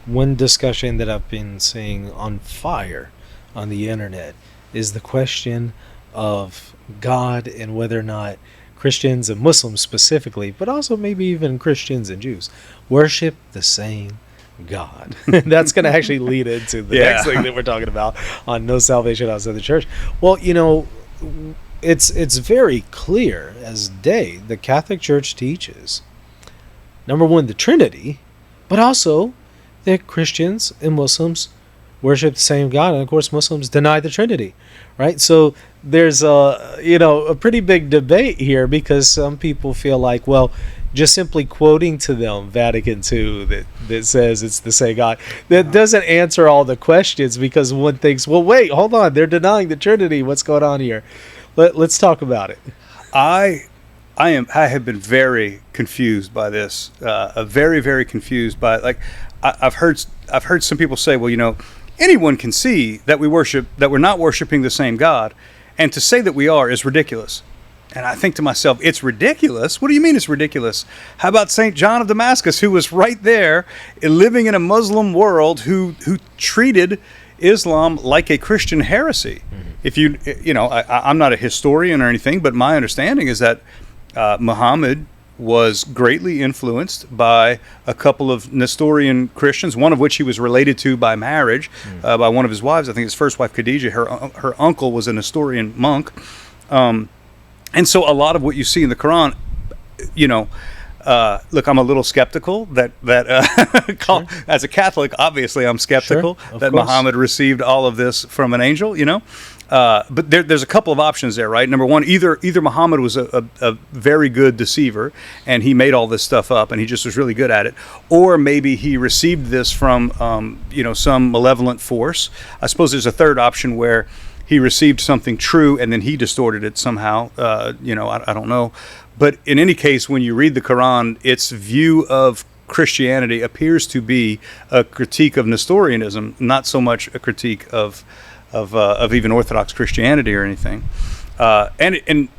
one discussion that I've been seeing on fire on the internet is the question of God and whether or not Christians and Muslims specifically, but also maybe even Christians and Jews, worship the same God. That's going to actually lead into the next thing that we're talking about on no salvation outside the church. Well, it's very clear as day. The Catholic Church teaches, number one, the Trinity, but also that Christians and Muslims worship the same God, and of course Muslims deny the Trinity, right? So there's a pretty big debate here, because some people feel like, well, just simply quoting to them Vatican II that says it's the same God, that doesn't answer all the questions, because one thinks, well, wait, hold on, they're denying the Trinity. What's going on here? Let's talk about it. I have been very confused by this. Very, very confused by it. Like, I've heard some people say, well, anyone can see that we're not worshiping the same God, and to say that we are is ridiculous. And I think to myself, it's ridiculous? What do you mean it's ridiculous? How about St. John of Damascus, who was right there living in a Muslim world, who treated Islam like a Christian heresy? Mm-hmm. I'm not a historian or anything, but my understanding is that Muhammad was greatly influenced by a couple of Nestorian Christians, one of which he was related to by marriage, by one of his wives. I think his first wife, Khadijah, her uncle was a Nestorian monk. And so a lot of what you see in the Quran, look, I'm a little skeptical that Sure. As a Catholic, obviously I'm skeptical that course. Muhammad received all of this from an angel, But there's a couple of options there, right? Number one, either Muhammad was a very good deceiver and he made all this stuff up and he just was really good at it, or maybe he received this from some malevolent force. I suppose there's a third option where he received something true and then he distorted it somehow. I don't know. But in any case, when you read the Quran, its view of Christianity appears to be a critique of Nestorianism, not so much a critique of even Orthodox Christianity or anything. And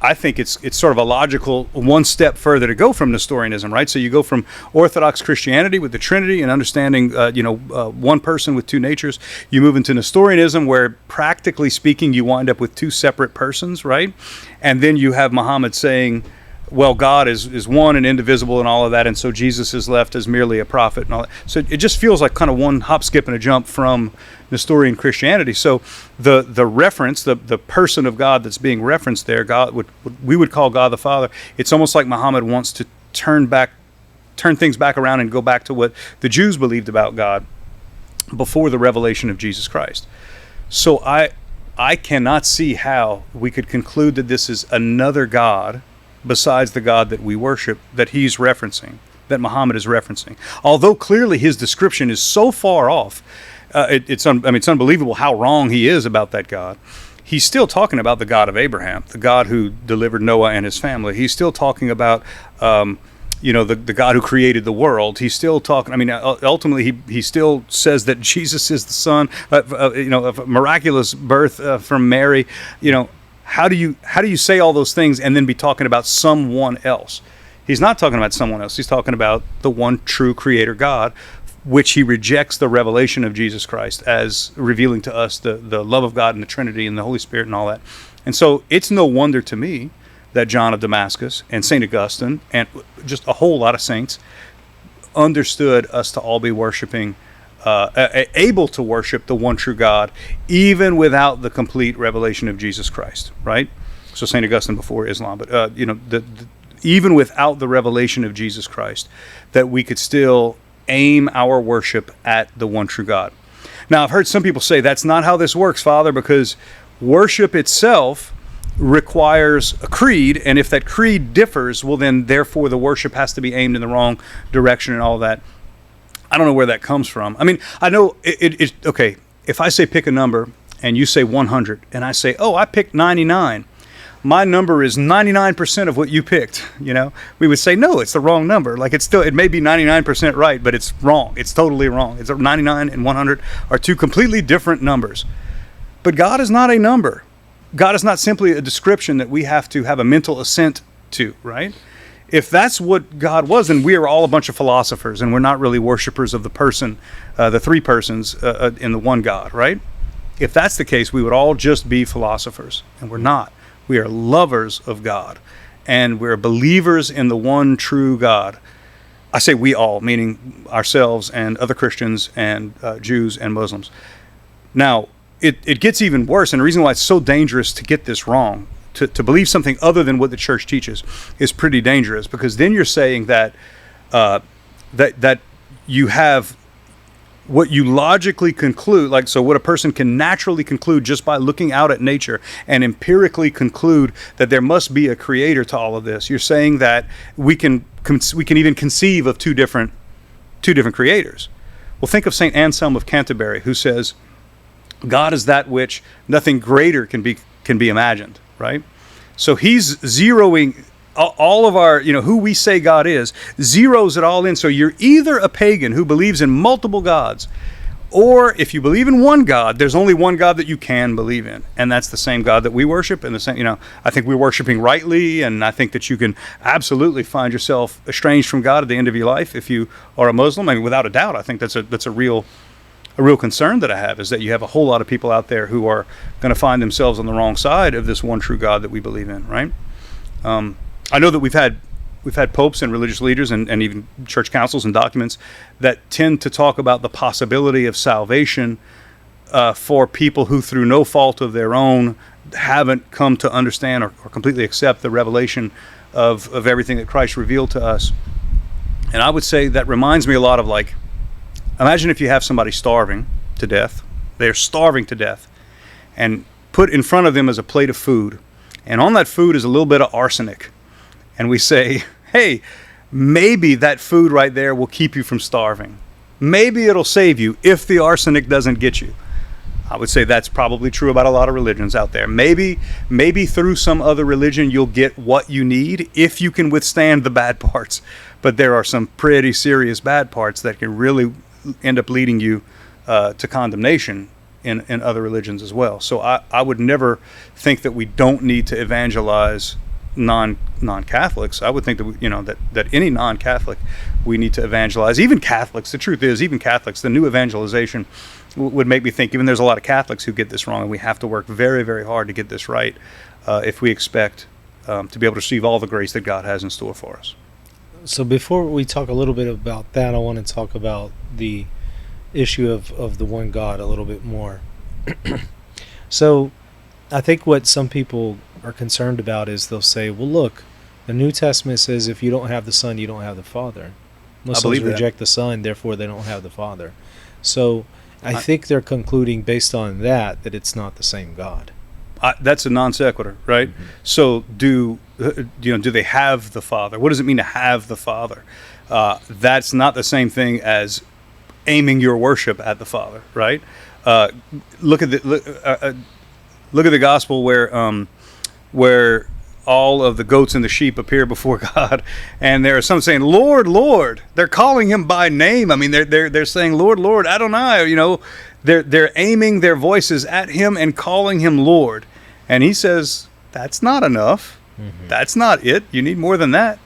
I think it's sort of a logical one step further to go from Nestorianism, right? So you go from Orthodox Christianity with the Trinity and understanding, one person with two natures. You move into Nestorianism, where practically speaking, you wind up with two separate persons, right? And then you have Muhammad saying, well, God is one and indivisible and all of that, and so Jesus is left as merely a prophet and all that. So it just feels like kind of one hop, skip, and a jump from Nestorian Christianity. So the reference, the person of God that's being referenced there, we would call God the Father. It's almost like Muhammad wants to turn things back around and go back to what the Jews believed about God before the revelation of Jesus Christ. So I cannot see how we could conclude that this is another God besides the God that we worship, that he's referencing, that Muhammad is referencing. Although clearly his description is so far off, it's unbelievable how wrong he is about that God. He's still talking about the God of Abraham, the God who delivered Noah and his family. He's still talking about, the God who created the world. He's still talking. Ultimately, he still says that Jesus is the son, of a miraculous birth from Mary. How do you say all those things and then be talking about someone else? He's not talking about someone else. He's talking about the one true creator God, which he rejects the revelation of Jesus Christ as revealing to us the love of God and the Trinity and the Holy Spirit and all that. And so it's no wonder to me that John of Damascus and St. Augustine and just a whole lot of saints understood us to all be worshiping, able to worship the one true God, even without the complete revelation of Jesus Christ, right? So St. Augustine before Islam, but even without the revelation of Jesus Christ, that we could still aim our worship at the one true God. Now, I've heard some people say that's not how this works, Father, because worship itself requires a creed, and if that creed differs, well, then therefore the worship has to be aimed in the wrong direction and all that. I don't know where that comes from. I know it okay, if I say pick a number and you say 100 and I say, I picked 99, my number is 99% of what you picked, we would say, no, it's the wrong number. Like, it may be 99% right, but it's wrong. It's totally wrong. It's 99 and 100 are two completely different numbers. But God is not a number. God is not simply a description that we have to have a mental assent to, right? If that's what God was, then we are all a bunch of philosophers, and we're not really worshipers of the person, the three persons in the one God, right? If that's the case, we would all just be philosophers, and we're not. We are lovers of God, and we're believers in the one true God. I say we all, meaning ourselves and other Christians and Jews and Muslims. Now, it gets even worse, and the reason why it's so dangerous to get this wrong, to believe something other than what the church teaches, is pretty dangerous, because then you're saying that that you have what you logically conclude, like, so what a person can naturally conclude just by looking out at nature and empirically conclude that there must be a creator to all of this. You're saying that we can even conceive of two different creators. Well, think of St. Anselm of Canterbury, who says, God is that which nothing greater can be imagined, right? So he's zeroing all of our, who we say God is, zeroes it all in. So you're either a pagan who believes in multiple gods, or if you believe in one God, there's only one God that you can believe in, and that's the same God that we worship. And the same, I think we're worshiping rightly, and I think that you can absolutely find yourself estranged from God at the end of your life if you are a Muslim. I mean, without a doubt, I think that's a real concern that I have, is that you have a whole lot of people out there who are going to find themselves on the wrong side of this one true God that we believe in, right? I know that we've had popes and religious leaders and even church councils and documents that tend to talk about the possibility of salvation for people who, through no fault of their own, haven't come to understand or completely accept the revelation of everything that Christ revealed to us. And I would say that reminds me a lot of, like, imagine if you have somebody starving to death. They're starving to death, and put in front of them is a plate of food, and on that food is a little bit of arsenic. And we say, hey, maybe that food right there will keep you from starving. Maybe it'll save you if the arsenic doesn't get you. I would say that's probably true about a lot of religions out there. Maybe through some other religion you'll get what you need if you can withstand the bad parts. But there are some pretty serious bad parts that can really end up leading you to condemnation in other religions as well. So I would never think that we don't need to evangelize non-Catholics. I would think that that any non-Catholic we need to evangelize. Even Catholics. The truth is, even Catholics, the new evangelization would make me think, even there's a lot of Catholics who get this wrong, and we have to work very, very hard to get this right if we expect to be able to receive all the grace that God has in store for us. So before we talk a little bit about that, I want to talk about the issue of the one God a little bit more. So I think what some people are concerned about is they'll say, well, look, the New Testament says if you don't have the Son, you don't have the Father. Muslims reject the Son, therefore they don't have the Father. So I think they're concluding based on that it's not the same God. That's a non sequitur, right? Mm-hmm. So do they have the Father? What does it mean to have the Father? That's not the same thing as aiming your worship at the Father, right? Look at the gospel where all of the goats and the sheep appear before God, and there are some saying, "Lord, Lord." They're calling him by name. I mean, they're saying, "Lord, Lord, Adonai." They're aiming their voices at him and calling him Lord. And he says, "That's not enough. Mm-hmm. That's not it. You need more than that."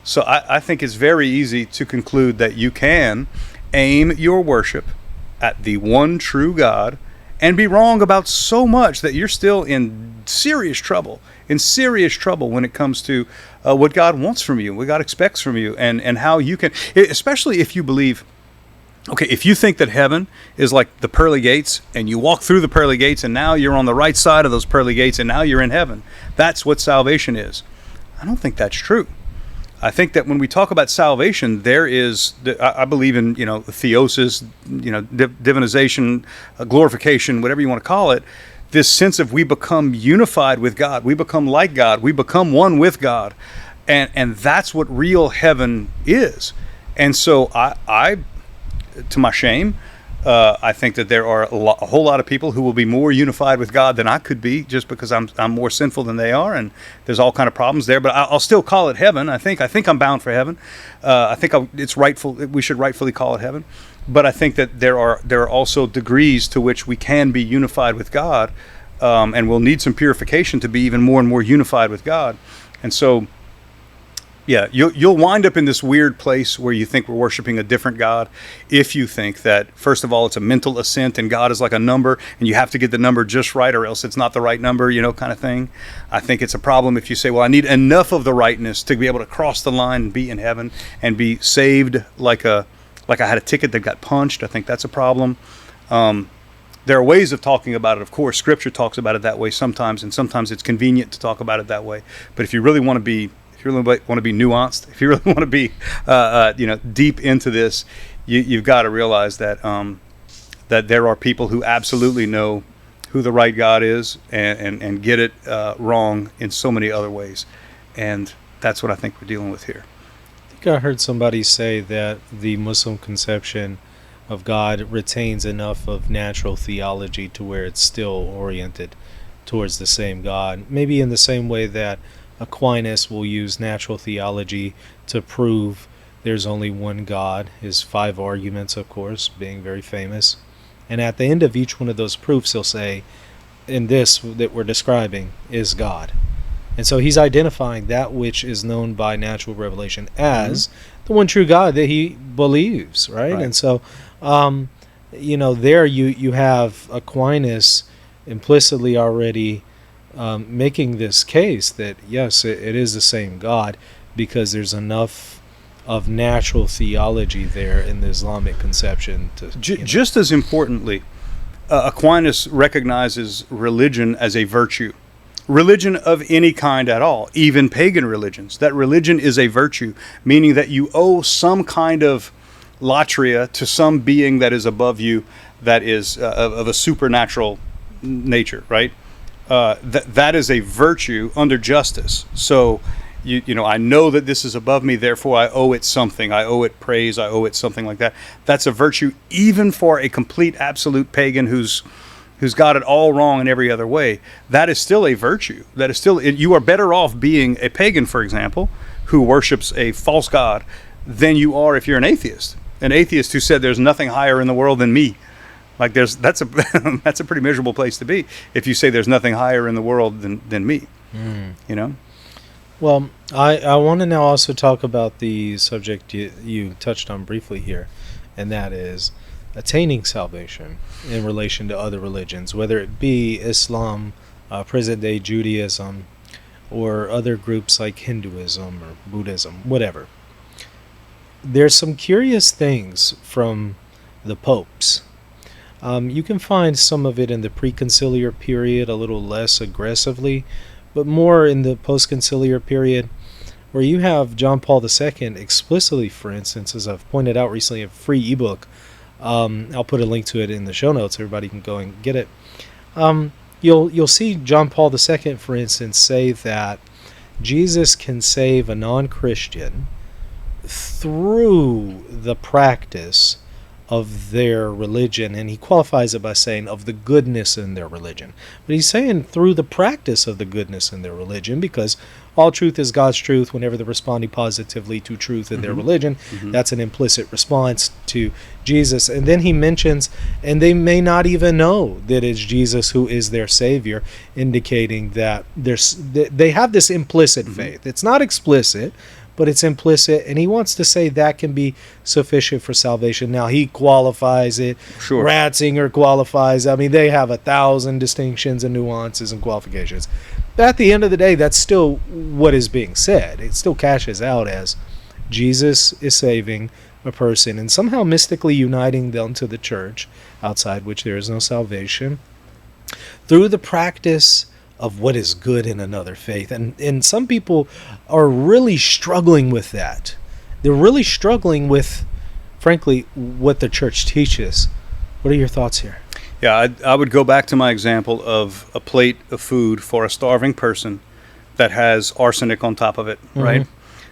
So I think it's very easy to conclude that you can aim your worship at the one true God and be wrong about so much that you're still in serious trouble when it comes to what God wants from you, what God expects from you, and how you can, especially if you believe, okay, if you think that heaven is like the pearly gates, and you walk through the pearly gates, and now you're on the right side of those pearly gates, and now you're in heaven. That's what salvation is. I don't think that's true. I think that when we talk about salvation, there is, I believe in, theosis, divinization, glorification, whatever you want to call it, this sense of we become unified with God, we become like God, we become one with God, and that's what real heaven is. And so I to my shame, I think that there are a whole lot of people who will be more unified with God than I could be, just because I'm more sinful than they are, and there's all kind of problems there. But I'll still call it heaven. I think I'm bound for heaven. I think it's rightful. We should rightfully call it heaven. But I think that there are also degrees to which we can be unified with God, and we'll need some purification to be even more and more unified with God. And so, Yeah, you'll wind up in this weird place where you think we're worshiping a different God if you think that, first of all, it's a mental assent and God is like a number and you have to get the number just right or else it's not the right number, kind of thing. I think it's a problem if you say, well, I need enough of the rightness to be able to cross the line and be in heaven and be saved like I had a ticket that got punched. I think that's a problem. There are ways of talking about it. Of course, Scripture talks about it that way sometimes, and sometimes it's convenient to talk about it that way. But if you really want to be nuanced, if you really want to be, deep into this, you've got to realize that that there are people who absolutely know who the right God is and get it wrong in so many other ways, and that's what I think we're dealing with here. I think I heard somebody say that the Muslim conception of God retains enough of natural theology to where it's still oriented towards the same God, maybe in the same way that Aquinas will use natural theology to prove there's only one God, his 5 arguments, of course, being very famous. And at the end of each one of those proofs, he'll say, in this that we're describing is God. And so he's identifying that which is known by natural revelation as the one true God that he believes, right? And so, there you have Aquinas implicitly already making this case that yes, it is the same God because there's enough of natural theology there in the Islamic conception. Just as importantly, Aquinas recognizes religion as a virtue. Religion of any kind at all, even pagan religions. That religion is a virtue, meaning that you owe some kind of latria to some being that is above you, that is of a supernatural nature, right? That is a virtue under justice. So, I know that this is above me, therefore I owe it something. I owe it praise. I owe it something like that. That's a virtue even for a complete, absolute pagan who's got it all wrong in every other way. That is still a virtue. That is still, you are better off being a pagan, for example, who worships a false god than you are if you're an atheist. An atheist who said there's nothing higher in the world than me. Like that's a that's a pretty miserable place to be if you say there's nothing higher in the world than me. Well, I want to now also talk about the subject you touched on briefly here, and that is attaining salvation in relation to other religions, whether it be Islam, present-day Judaism, or other groups like Hinduism or Buddhism, whatever. There's some curious things from the popes. You can find some of it in the preconciliar period, a little less aggressively, but more in the postconciliar period, where you have John Paul II explicitly, for instance, as I've pointed out recently, a free ebook. I'll put a link to it in the show notes. Everybody can go and get it. You'll see John Paul II, for instance, say that Jesus can save a non-Christian through the practice of their religion, and he qualifies it by saying of the goodness in their religion. But he's saying through the practice of the goodness in their religion, because all truth is God's truth. Whenever they're responding positively to truth in their religion, that's an implicit response to Jesus. And then he mentions, and they may not even know that it's Jesus who is their Savior, indicating that they have this implicit faith. It's not explicit, but it's implicit, and he wants to say that can be sufficient for salvation. Now, he qualifies it. Sure. Ratzinger qualifies. I mean, they have 1,000 distinctions and nuances and qualifications. But at the end of the day, that's still what is being said. It still cashes out as Jesus is saving a person and somehow mystically uniting them to the church, outside which there is no salvation, through the practice of what is good in another faith. And some people are really struggling with that. They're really struggling with, frankly, what the church teaches. What are your thoughts here? Yeah, I would go back to my example of a plate of food for a starving person that has arsenic on top of it, right?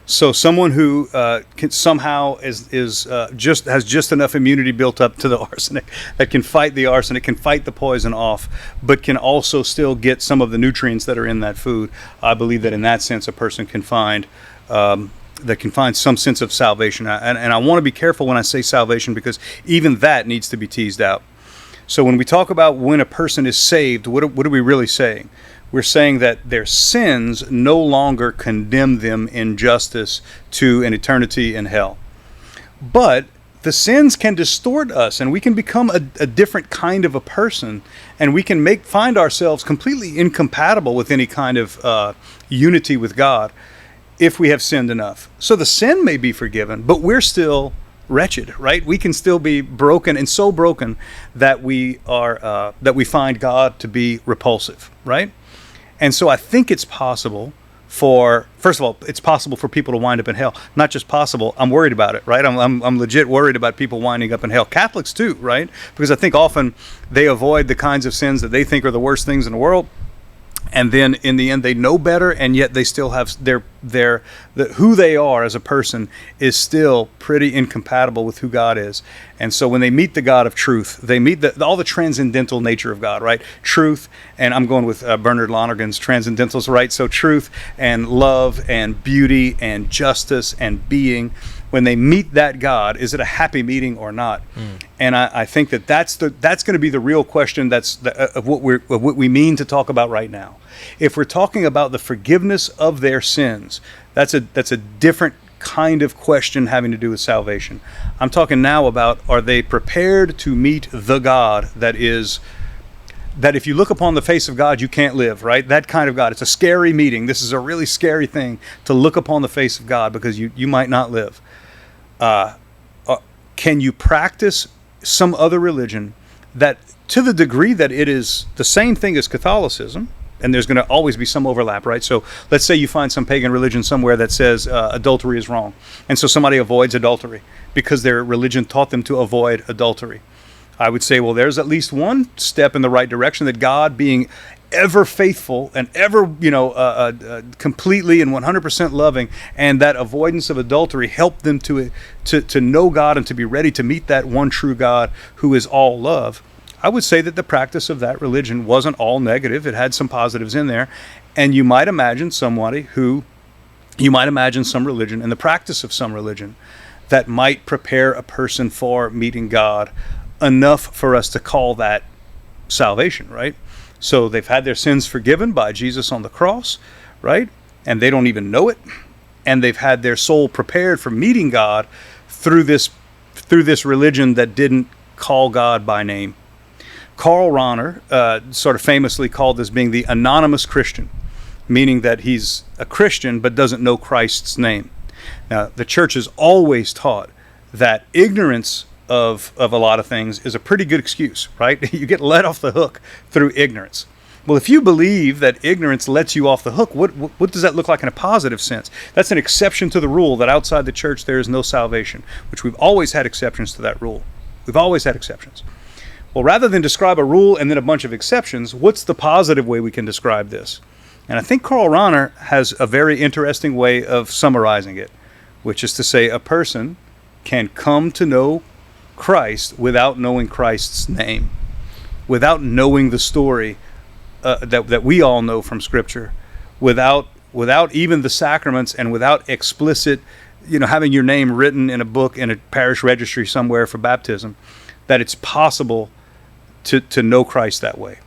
So someone who can somehow has just enough immunity built up to the arsenic that can fight the arsenic, can fight the poison off, but can also still get some of the nutrients that are in that food. I believe that in that sense, a person can find some sense of salvation. And I want to be careful when I say salvation, because even that needs to be teased out. So when we talk about when a person is saved, what are we really saying? We're saying that their sins no longer condemn them in justice to an eternity in hell. But the sins can distort us, and we can become a different kind of a person, and we can find ourselves completely incompatible with any kind of unity with God if we have sinned enough. So the sin may be forgiven, but we're still wretched, right? We can still be broken, and so broken that we find God to be repulsive, right? And so I think it's possible first of all, it's possible for people to wind up in hell. Not just possible, I'm worried about it, right? I'm legit worried about people winding up in hell. Catholics too, right? Because I think often they avoid the kinds of sins that they think are the worst things in the world. And then in the end, they know better, and yet they still have who they are as a person is still pretty incompatible with who God is. And so when they meet the God of truth, they meet all the transcendental nature of God, right? Truth, and I'm going with Bernard Lonergan's transcendentals, right? So truth and love and beauty and justice and being. When they meet that God, is it a happy meeting or not? And I think that's going to be the real question. Of what we mean to talk about right now. If we're talking about the forgiveness of their sins, that's a different kind of question having to do with salvation. I'm talking now about, are they prepared to meet the God that if you look upon the face of God, you can't live, right? That kind of God. It's a scary meeting. This is a really scary thing to look upon the face of God, because you might not live. Can you practice some other religion that, to the degree that it is the same thing as Catholicism, and there's going to always be some overlap, right? So let's say you find some pagan religion somewhere that says adultery is wrong, and so somebody avoids adultery because their religion taught them to avoid adultery. I would say, well, there's at least one step in the right direction, that God, being ever faithful and ever, completely and 100% loving, and that avoidance of adultery helped them to know God and to be ready to meet that one true God who is all love. I would say that the practice of that religion wasn't all negative. It had some positives in there. And you might imagine some religion, and the practice of some religion, that might prepare a person for meeting God enough for us to call that salvation, right? So they've had their sins forgiven by Jesus on the cross, right? And they don't even know it. And they've had their soul prepared for meeting God through this religion that didn't call God by name. Karl Rahner sort of famously called this being the anonymous Christian, meaning that he's a Christian but doesn't know Christ's name. Now, the church has always taught that ignorance of a lot of things is a pretty good excuse, right? You get let off the hook through ignorance. Well, if you believe that ignorance lets you off the hook, what does that look like in a positive sense? That's an exception to the rule that outside the church there is no salvation, which we've always had exceptions to that rule. We've always had exceptions. Well, rather than describe a rule and then a bunch of exceptions, what's the positive way we can describe this? And I think Karl Rahner has a very interesting way of summarizing it, which is to say a person can come to know Christ without knowing Christ's name, without knowing the story that we all know from Scripture, without even the sacraments, and without explicit, having your name written in a book in a parish registry somewhere for baptism, that it's possible to know Christ that way.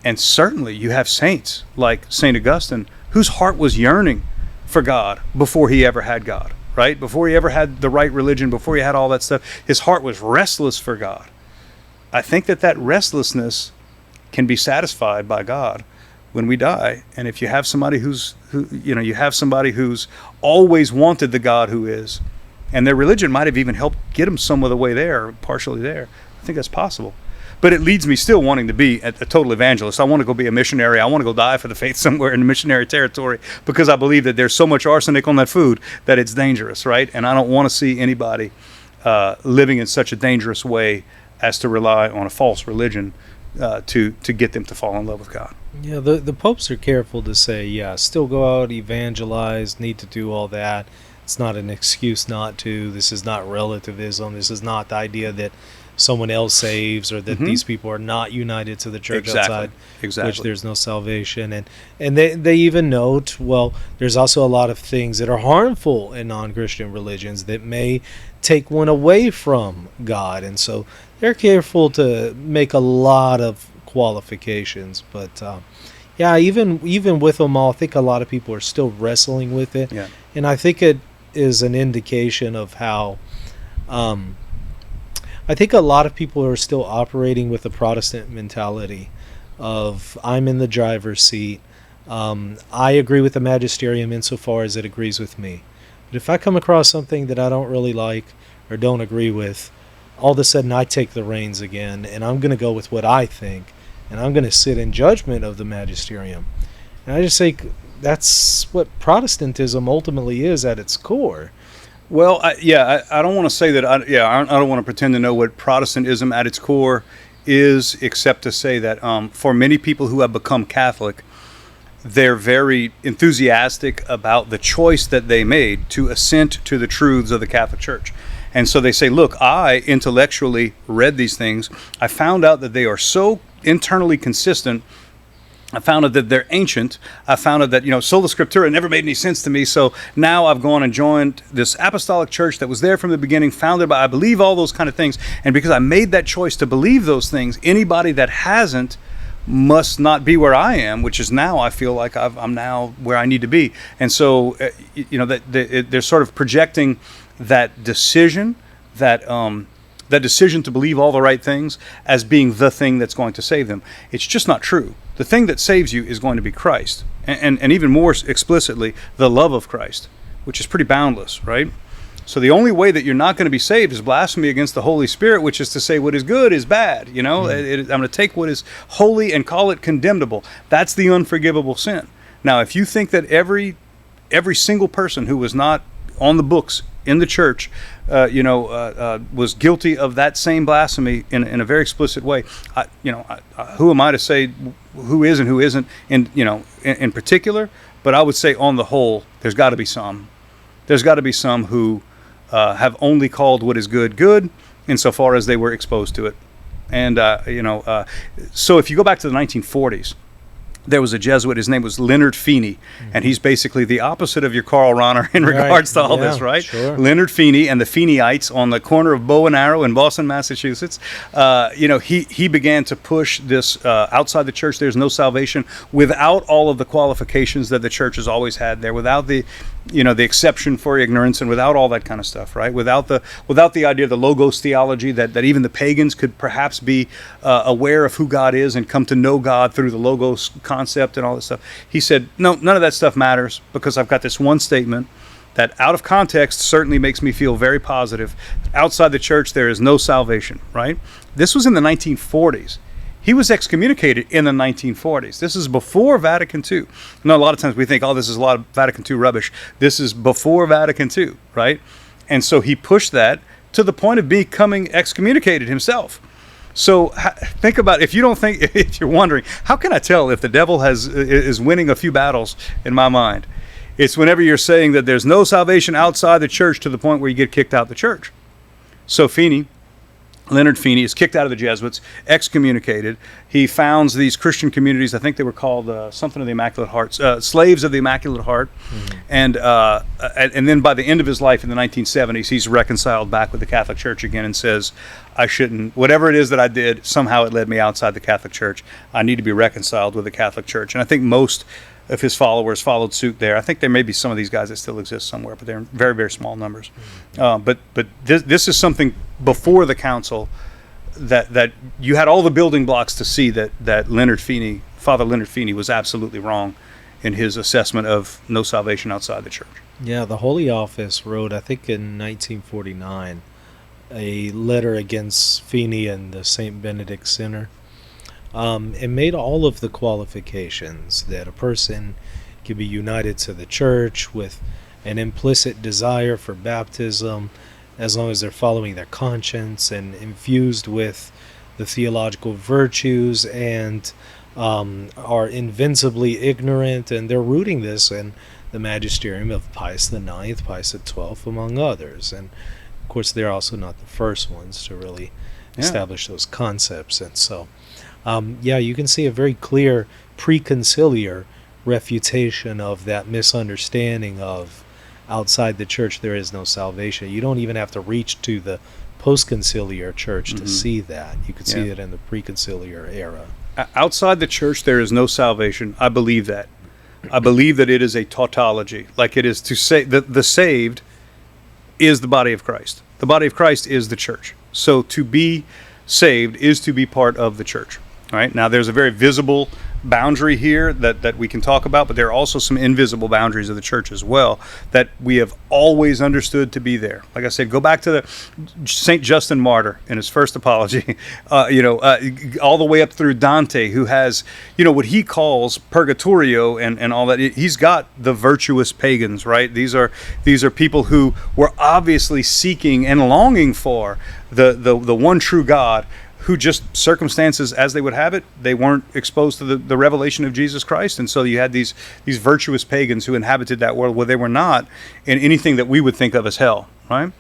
And certainly you have saints like St. Augustine, whose heart was yearning for God before he ever had God, right? Before he ever had the right religion, before he had all that stuff, his heart was restless for God. I think that restlessness can be satisfied by God when we die. And if you have somebody who's always wanted the God who is, and their religion might have even helped get them some of the way there, or partially there, I think that's possible. But it leads me still wanting to be a total evangelist. I want to go be a missionary. I want to go die for the faith somewhere in the missionary territory, because I believe that there's so much arsenic on that food that it's dangerous, right? And I don't want to see anybody living in such a dangerous way as to rely on a false religion to get them to fall in love with God. Yeah, the popes are careful to say, still go out, evangelize, need to do all that. It's not an excuse not to. This is not relativism. This is not the idea that someone else saves, or that these people are not united to the church outside, which there's no salvation. And they even note, well, there's also a lot of things that are harmful in non-Christian religions that may take one away from God. And so they're careful to make a lot of qualifications. But Yeah, even with them all, I think a lot of people are still wrestling with it. Yeah. And I think it is an indication of how I think a lot of people are still operating with the Protestant mentality of I'm in the driver's seat. I agree with the magisterium insofar as it agrees with me. But if I come across something that I don't really like or don't agree with, all of a sudden I take the reins again, and I'm going to go with what I think, and I'm going to sit in judgment of the magisterium. And I just think that's what Protestantism ultimately is at its core. Well, I don't want to say that. I don't want to pretend to know what Protestantism at its core is, except to say that for many people who have become Catholic, they're very enthusiastic about the choice that they made to assent to the truths of the Catholic Church. And so they say, look, I intellectually read these things. I found out that they are so internally consistent. I found out that they're ancient. I found out that, sola scriptura never made any sense to me. So now I've gone and joined this apostolic church that was there from the beginning, founded by, I believe all those kind of things. And because I made that choice to believe those things, anybody that hasn't must not be where I am, which is now I feel like I'm now where I need to be. And so, they're sort of projecting that decision, that decision to believe all the right things as being the thing that's going to save them. It's just not true. The thing that saves you is going to be Christ. And even more explicitly, the love of Christ, which is pretty boundless, right? So the only way that you're not going to be saved is blasphemy against the Holy Spirit, which is to say what is good is bad. I'm going to take what is holy and call it condemnable. That's the unforgivable sin. Now, if you think that every single person who was not on the books in the church, was guilty of that same blasphemy in a very explicit way, who am I to say who is and who isn't in particular? But I would say on the whole, there's got to be some. There's got to be some who have only called what is good insofar as they were exposed to it. And, so if you go back to the 1940s, there was a Jesuit, his name was Leonard Feeney, and he's basically the opposite of your Karl Rahner in regards to all this, right? Sure. Leonard Feeney and the Feeneyites on the corner of Bow and Arrow in Boston, Massachusetts, he began to push this outside the church, there's no salvation, without all of the qualifications that the church has always had there, without the exception for ignorance, and without all that kind of stuff, right? Without the idea of the logos theology that even the pagans could perhaps be aware of who God is and come to know God through the logos concept and all this stuff. He said, no, none of that stuff matters, because I've got this one statement that out of context certainly makes me feel very positive. Outside the church, there is no salvation, right? This was in the 1940s. He was excommunicated in the 1940s. This is before Vatican II. A lot of times we think, this is a lot of Vatican II rubbish. This is before Vatican II, right? And so he pushed that to the point of becoming excommunicated himself. So think about, if you're wondering, how can I tell if the devil is winning a few battles in my mind? It's whenever you're saying that there's no salvation outside the church to the point where you get kicked out of the church. So Leonard Feeney is kicked out of the Jesuits, excommunicated. He founds these Christian communities. I think they were called something of the Immaculate Heart, Slaves of the Immaculate Heart. Mm-hmm. And then by the end of his life in the 1970s, he's reconciled back with the Catholic Church again and says, I shouldn't, whatever it is that I did, somehow it led me outside the Catholic Church. I need to be reconciled with the Catholic Church. And I think most of his followers followed suit there. I think there may be some of these guys that still exist somewhere, but they're in very, very small numbers. But this is something before the council that you had all the building blocks to see that Father Leonard Feeney was absolutely wrong in his assessment of no salvation outside the church. Yeah, the Holy Office wrote, I think in 1949, a letter against Feeney and the St. Benedict Center. It made all of the qualifications that a person can be united to the church with an implicit desire for baptism, as long as they're following their conscience and infused with the theological virtues and are invincibly ignorant, and they're rooting this in the magisterium of Pius IX, Pius XII, among others. And of course, they're also not the first ones to really establish those concepts. And so you can see a very clear preconciliar refutation of that misunderstanding of outside the church there is no salvation. You don't even have to reach to the post-conciliar church to see that. You could see it in the preconciliar era. Outside the church, there is no salvation. I believe that. I believe that it is a tautology. Like it is to say that the saved is the body of Christ. The body of Christ is the church. So to be saved is to be part of the church. All right. Now, there's a very visible boundary here that we can talk about, but there are also some invisible boundaries of the church as well that we have always understood to be there. Like I said, go back to the St. Justin Martyr in his first apology, all the way up through Dante, who has, what he calls purgatorio and all that. He's got the virtuous pagans, right? These are people who were obviously seeking and longing for the one true God, who just circumstances as they would have it, they weren't exposed to the revelation of Jesus Christ. And so you had these virtuous pagans who inhabited that world where they were not in anything that we would think of as hell, right?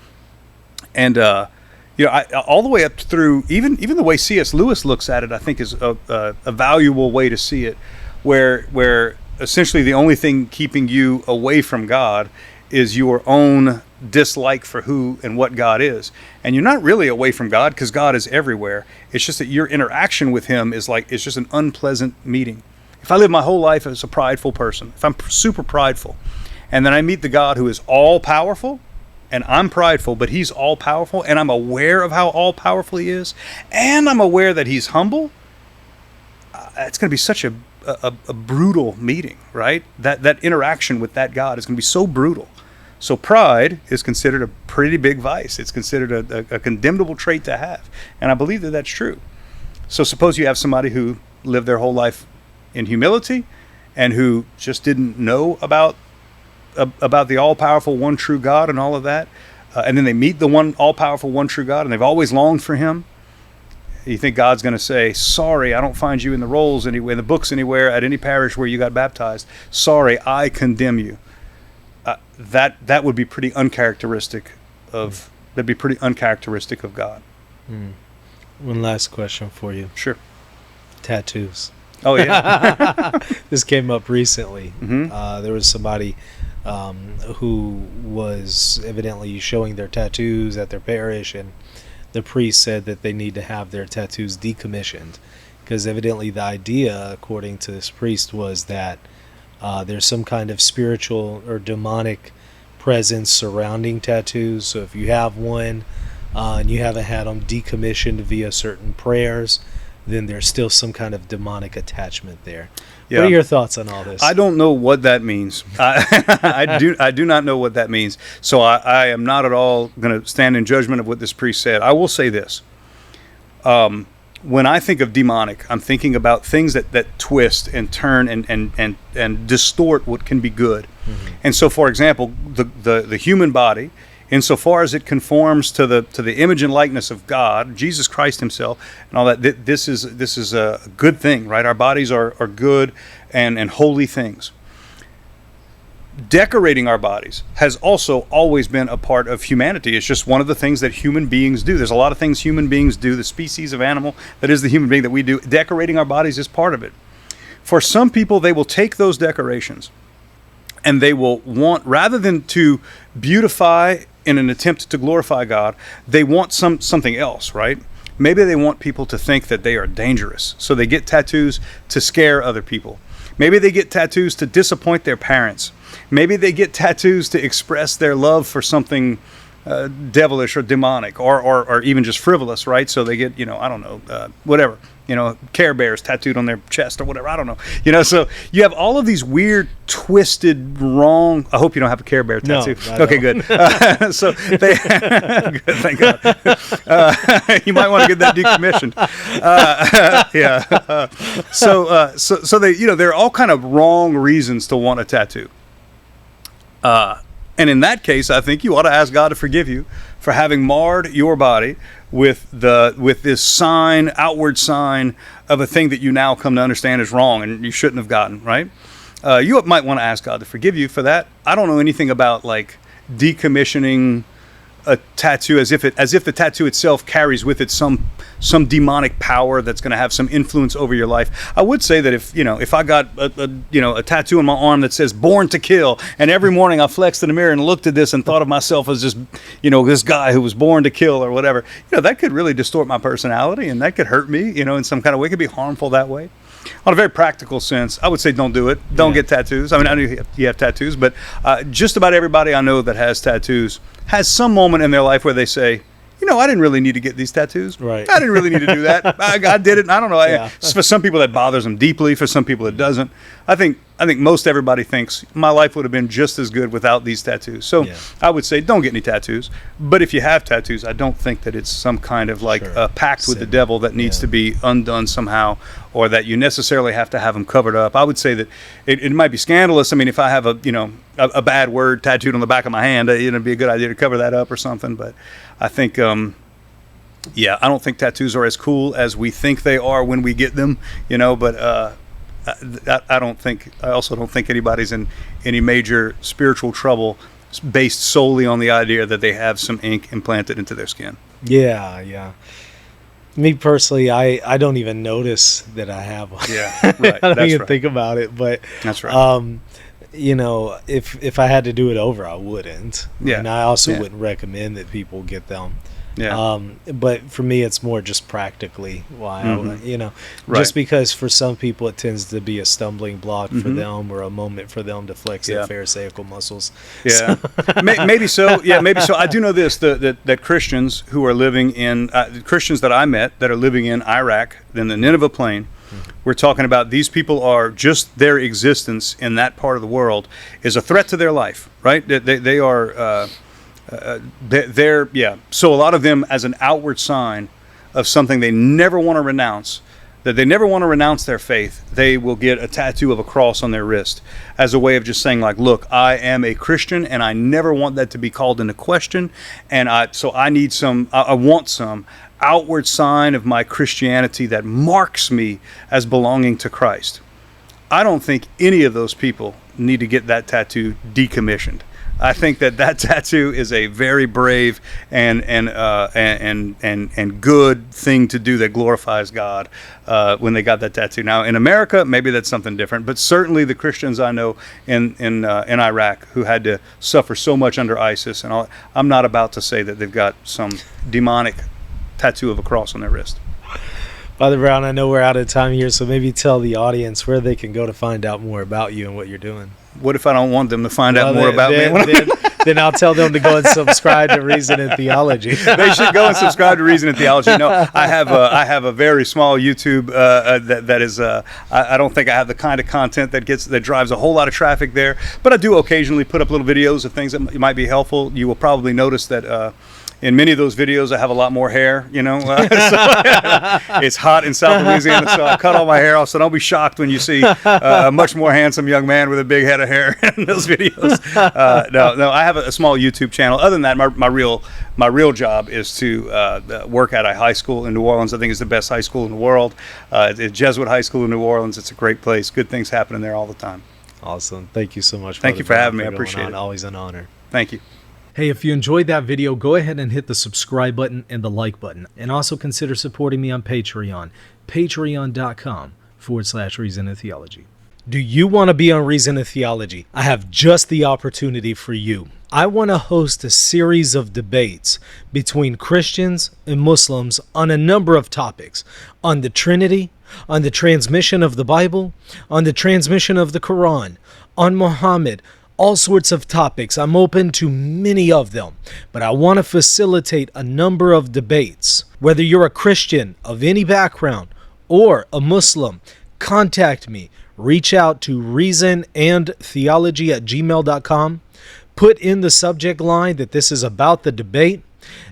And, all the way up through, even the way C.S. Lewis looks at it, I think is a valuable way to see it, where essentially the only thing keeping you away from God is your own dislike for who and what God is. And you're not really away from God because God is everywhere. It's just that your interaction with him is it's just an unpleasant meeting. If I live my whole life as a prideful person, if I'm super prideful, and then I meet the God who is all powerful, and I'm prideful, but he's all powerful, and I'm aware of how all powerful he is, and I'm aware that he's humble, it's going to be such a brutal meeting, right? That interaction with that God is going to be so brutal. So pride is considered a pretty big vice. It's considered a condemnable trait to have. And I believe that that's true. So suppose you have somebody who lived their whole life in humility and who just didn't know about the all-powerful one true God and all of that. And then they meet the one all-powerful one true God and they've always longed for him. You think God's going to say, sorry, I don't find you in the rolls anywhere, in the books anywhere, at any parish where you got baptized. Sorry, I condemn you. That would be pretty uncharacteristic of God. One last question for you. Sure. Tattoos. Oh yeah. This came up recently. Mm-hmm. There was somebody who was evidently showing their tattoos at their parish, and the priest said that they need to have their tattoos decommissioned because evidently the idea, according to this priest, was that there's some kind of spiritual or demonic presence surrounding tattoos. So if you have one and you haven't had them decommissioned via certain prayers, then there's still some kind of demonic attachment there. Yeah. What are your thoughts on all this? I don't know what that means. I do not know what that means. So I am not at all going to stand in judgment of what this priest said. I will say this. When I think of demonic, I'm thinking about things that twist and turn and distort what can be good. Mm-hmm. And so, for example, the human body, insofar as it conforms to the image and likeness of God, Jesus Christ himself, and all that, this is a good thing, right? Our bodies are good and holy things. Decorating our bodies has also always been a part of humanity. It's just one of the things that human beings do. There's a lot of things human beings do, the species of animal that is the human being that we do. Decorating our bodies is part of it. For some people, they will take those decorations and they will want, rather than to beautify in an attempt to glorify God, they want something else, right? Maybe they want people to think that they are dangerous, so they get tattoos to scare other people. Maybe they get tattoos to disappoint their parents. Maybe they get tattoos to express their love for something devilish or demonic or even just frivolous, right? So they get, whatever, Care Bears tattooed on their chest or whatever, I don't know. So you have all of these weird, twisted, wrong, I hope you don't have a Care Bear tattoo. No, okay, good. So they, good, thank God. You might want to get that decommissioned. So they, there are all kind of wrong reasons to want a tattoo. And in that case, I think you ought to ask God to forgive you for having marred your body with this outward sign of a thing that you now come to understand is wrong and you shouldn't have gotten, right? You might want to ask God to forgive you for that. I don't know anything about decommissioning a tattoo as if the tattoo itself carries with it some demonic power that's going to have some influence over your life. I would say that if I got a tattoo on my arm that says "Born to Kill," and every morning I flexed in the mirror and looked at this and thought of myself as just this guy who was born to kill or whatever, that could really distort my personality, and that could hurt me, in some kind of way. It could be harmful that way. On a very practical sense, I would say don't do it. Don't get tattoos. I mean, I know you have tattoos, but just about everybody I know that has tattoos has some moment in their life where they say, I didn't really need to get these tattoos. Right. I didn't really need to do that. I did it. And I don't know. For some people that bothers them deeply. For some people it doesn't. I think most everybody thinks my life would have been just as good without these tattoos. So I would say don't get any tattoos. But if you have tattoos, I don't think that it's some kind of a pact with the devil that needs to be undone somehow, or that you necessarily have to have them covered up. I would say that it might be scandalous. I mean, if I have a bad word tattooed on the back of my hand, it'd be a good idea to cover that up or something. But I think, I don't think tattoos are as cool as we think they are when we get them, but I also don't think anybody's in any major spiritual trouble based solely on the idea that they have some ink implanted into their skin. Yeah. Me personally, I don't even notice that I have one. Yeah, right. I don't even think about it, but that's right. If I had to do it over, I wouldn't. Yeah. And I also wouldn't recommend that people get them. Yeah. But for me, it's more just practically why, Right. just because for some people it tends to be a stumbling block for them, or a moment for them to flex their pharisaical muscles. Yeah. Maybe so. Yeah, maybe so. I do know this, that Christians who are living in, Christians that I met that are living in Iraq, in the Nineveh Plain, we're talking about these people are just their existence in that part of the world is a threat to their life, right? They are... So a lot of them, as an outward sign of something they never want to renounce, that they never want to renounce their faith, they will get a tattoo of a cross on their wrist as a way of just saying, look, I am a Christian and I never want that to be called into question, and I want some outward sign of my Christianity that marks me as belonging to Christ. I don't think any of those people need to get that tattoo decommissioned. I think that tattoo is a very brave and good thing to do that glorifies God when they got that tattoo. Now in America, maybe that's something different, but certainly the Christians I know in Iraq who had to suffer so much under ISIS and all, I'm not about to say that they've got some demonic tattoo of a cross on their wrist. Father Brown, I know we're out of time here, so maybe tell the audience where they can go to find out more about you and what you're doing. What if I don't want them to find out more about me? Then I'll tell them to go and subscribe to Reason and Theology. They should go and subscribe to Reason and Theology. No, I have a very small YouTube that is. I don't think I have the kind of content that drives a whole lot of traffic there, but I do occasionally put up little videos of things that might be helpful. You will probably notice that. In many of those videos, I have a lot more hair, so it's hot in South Louisiana, so I cut all my hair off. So don't be shocked when you see a much more handsome young man with a big head of hair in those videos. No, I have a small YouTube channel. Other than that, my real job is to work at a high school in New Orleans. I think it's the best high school in the world. It's Jesuit High School in New Orleans. It's a great place. Good things happening there all the time. Awesome. Thank you so much. Thank you for having me. I appreciate it. Always an honor. Thank you. Hey, if you enjoyed that video, go ahead and hit the subscribe button and the like button. And also consider supporting me on Patreon, patreon.com/Reason and Theology. Do you want to be on Reason and Theology? I have just the opportunity for you. I want to host a series of debates between Christians and Muslims on a number of topics, on the Trinity, on the transmission of the Bible, on the transmission of the Quran, on Muhammad, all sorts of topics. I'm open to many of them, but I want to facilitate a number of debates. Whether you're a Christian of any background or a Muslim, contact me. Reach out to reasonandtheology@gmail.com. Put in the subject line that this is about the debate,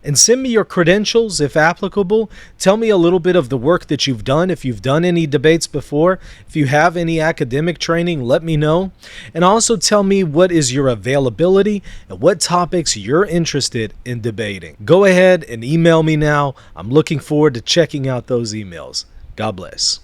and send me your credentials if applicable. Tell me a little bit of the work that you've done, if you've done any debates before. If you have any academic training, let me know. And also tell me what is your availability and what topics you're interested in debating. Go ahead and email me now. I'm looking forward to checking out those emails. God bless.